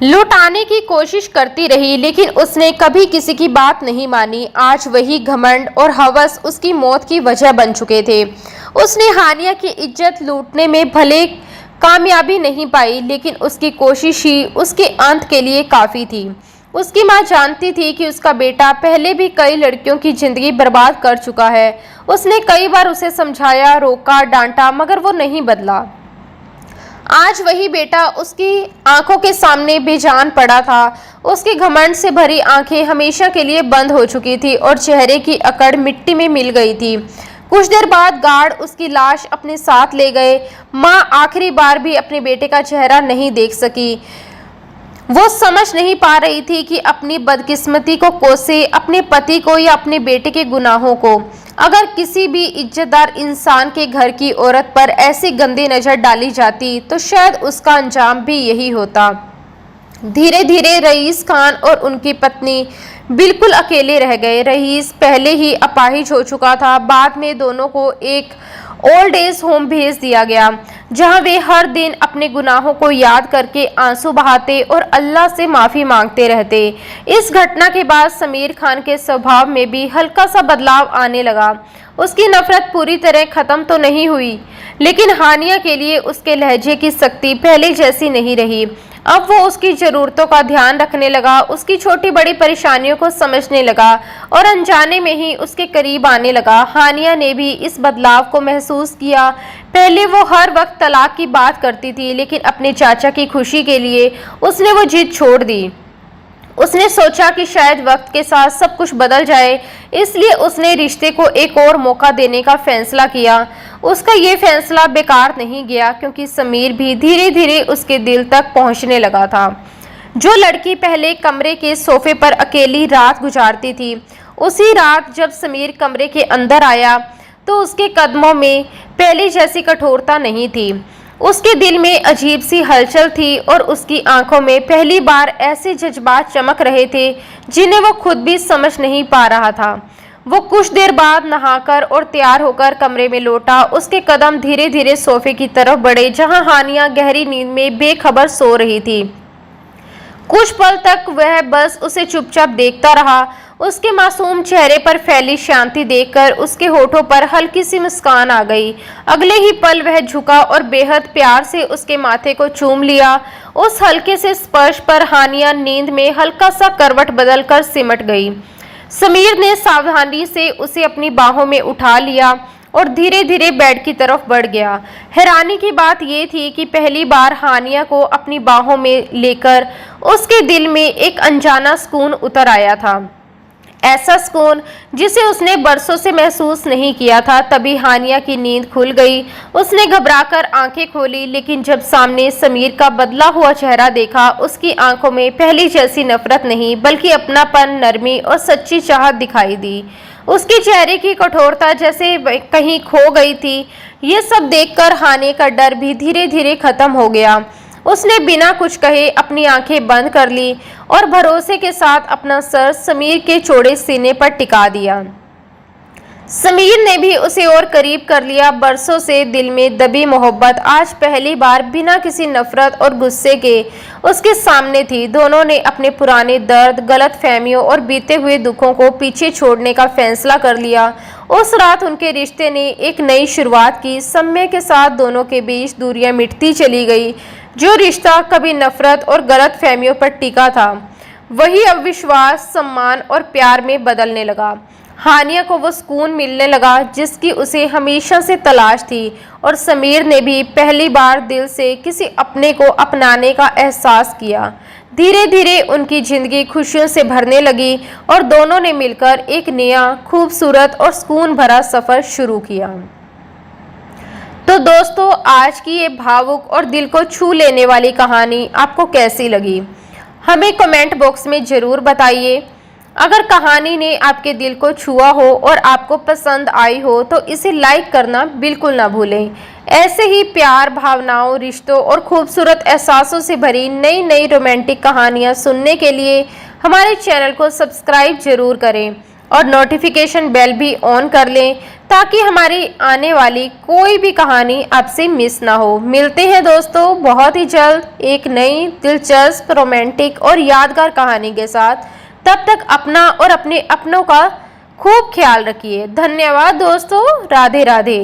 लुटाने की कोशिश करती रही, लेकिन उसने कभी किसी की बात नहीं मानी। आज वही घमंड और हवस उसकी मौत की वजह बन चुके थे। उसने हानिया की इज्जत लूटने में भले कामयाबी नहीं पाई, लेकिन उसकी कोशिश ही उसके अंत के लिए काफ़ी थी। उसकी माँ जानती थी कि उसका बेटा पहले भी कई लड़कियों की जिंदगी बर्बाद कर चुका है। उसने कई बार उसे समझाया, रोका, डांटा, मगर वो नहीं बदला। आज वही बेटा उसकी आंखों के सामने बेजान पड़ा था। उसकी घमंड से भरी आंखें हमेशा के लिए बंद हो चुकी थी और चेहरे की अकड़ मिट्टी में मिल गई थी। कुछ देर बाद गार्ड उसकी लाश अपने साथ ले गए। माँ आखिरी बार भी अपने बेटे का चेहरा नहीं देख सकी। वो समझ नहीं पा रही थी कि अपनी बदकिस्मती को कोसे, अपने पति को या अपने बेटे के गुनाहों को। अगर किसी भी इज्जतदार इंसान के घर की औरत पर ऐसी गंदी नज़र डाली जाती तो शायद उसका अंजाम भी यही होता। धीरे धीरे रईस खान और उनकी पत्नी बिल्कुल अकेले रह गए। रईस पहले ही अपाहिज हो चुका था। बाद में दोनों को एक ओल्ड एज होम भेज दिया गया, जहां वे हर दिन अपने गुनाहों को याद करके आंसू बहाते और अल्लाह से माफ़ी मांगते रहते। इस घटना के बाद समीर खान के स्वभाव में भी हल्का सा बदलाव आने लगा। उसकी नफरत पूरी तरह ख़त्म तो नहीं हुई, लेकिन हानिया के लिए उसके लहजे की सख्ती पहले जैसी नहीं रही। अब वो उसकी ज़रूरतों का ध्यान रखने लगा, उसकी छोटी बड़ी परेशानियों को समझने लगा और अनजाने में ही उसके करीब आने लगा। हानिया ने भी इस बदलाव को महसूस किया। पहले वो हर वक्त तलाक की बात करती थी, लेकिन अपने चाचा की खुशी के लिए उसने वो जिद छोड़ दी। उसने सोचा कि शायद वक्त के साथ सब कुछ बदल जाए, इसलिए उसने रिश्ते को एक और मौका देने का फैसला किया। उसका ये फैसला बेकार नहीं गया, क्योंकि समीर भी धीरे धीरे उसके दिल तक पहुंचने लगा था। जो लड़की पहले कमरे के सोफे पर अकेली रात गुजारती थी, उसी रात जब समीर कमरे के अंदर आया तो उसके कदमों में पहले जैसी कठोरता नहीं थी। उसके दिल में अजीब सी हलचल थी और उसकी आंखों में पहली बार ऐसे जज्बात चमक रहे थे जिन्हें वो खुद भी समझ नहीं पा रहा था। वो कुछ देर बाद नहाकर और तैयार होकर कमरे में लौटा। उसके कदम धीरे धीरे सोफे की तरफ बढ़े, जहां हानिया गहरी नींद में बेखबर सो रही थी। कुछ पल तक वह बस उसे चुपचाप देखता रहा। उसके मासूम चेहरे पर फैली शांति देखकर उसके होठों पर हल्की सी मुस्कान आ गई। अगले ही पल वह झुका और बेहद प्यार से उसके माथे को चूम लिया। उस हल्के से स्पर्श पर हानिया नींद में हल्का सा करवट बदलकर सिमट गई। समीर ने सावधानी से उसे अपनी बाहों में उठा लिया और धीरे धीरे बेड की तरफ बढ़ गया। हैरानी की बात यह थी कि पहली बार हानिया को अपनी बाहों में लेकर उसके दिल में एक अनजाना सुकून उतर आया था। ऐसा सुकून जिसे उसने बरसों से महसूस नहीं किया था। तभी हानिया की नींद खुल गई। उसने घबराकर आंखें खोली, लेकिन जब सामने समीर का बदला हुआ चेहरा देखा, उसकी आंखों में पहली जैसी नफरत नहीं बल्कि अपनापन, नरमी और सच्ची चाहत दिखाई दी। उसके चेहरे की कठोरता जैसे कहीं खो गई थी। ये सब देखकर हानिया का डर भी धीरे धीरे खत्म हो गया। उसने बिना कुछ कहे अपनी आंखें बंद कर ली और भरोसे के साथ अपना सर समीर के चौड़े सीने पर टिका दिया। समीर ने भी उसे और करीब कर लिया। बरसों से दिल में दबी मोहब्बत आज पहली बार बिना किसी नफरत और गुस्से के उसके सामने थी। दोनों ने अपने पुराने दर्द, गलतफहमियों और बीते हुए दुखों को पीछे छोड़ने का फैसला कर लिया। उस रात उनके रिश्ते ने एक नई शुरुआत की। समय के साथ दोनों के बीच दूरियां मिटती चली गई। जो रिश्ता कभी नफरत और गलतफहमियों पर टिका था, वही अब विश्वास, सम्मान और प्यार में बदलने लगा। हानिया को वो सुकून मिलने लगा जिसकी उसे हमेशा से तलाश थी, और समीर ने भी पहली बार दिल से किसी अपने को अपनाने का एहसास किया। धीरे धीरे उनकी जिंदगी खुशियों से भरने लगी और दोनों ने मिलकर एक नया, खूबसूरत और सुकून भरा सफ़र शुरू किया। तो दोस्तों, आज की ये भावुक और दिल को छू लेने वाली कहानी आपको कैसी लगी, हमें कमेंट बॉक्स में ज़रूर बताइए। अगर कहानी ने आपके दिल को छुआ हो और आपको पसंद आई हो तो इसे लाइक करना बिल्कुल ना भूलें। ऐसे ही प्यार, भावनाओं, रिश्तों और खूबसूरत एहसासों से भरी नई नई रोमांटिक कहानियाँ सुनने के लिए हमारे चैनल को सब्सक्राइब जरूर करें और नोटिफिकेशन बेल भी ऑन कर लें, ताकि हमारी आने वाली कोई भी कहानी आपसे मिस ना हो। मिलते हैं दोस्तों बहुत ही जल्द एक नई दिलचस्प, रोमांटिक और यादगार कहानी के साथ। तब तक अपना और अपने अपनों का खूब ख्याल रखिए। धन्यवाद दोस्तों। राधे राधे।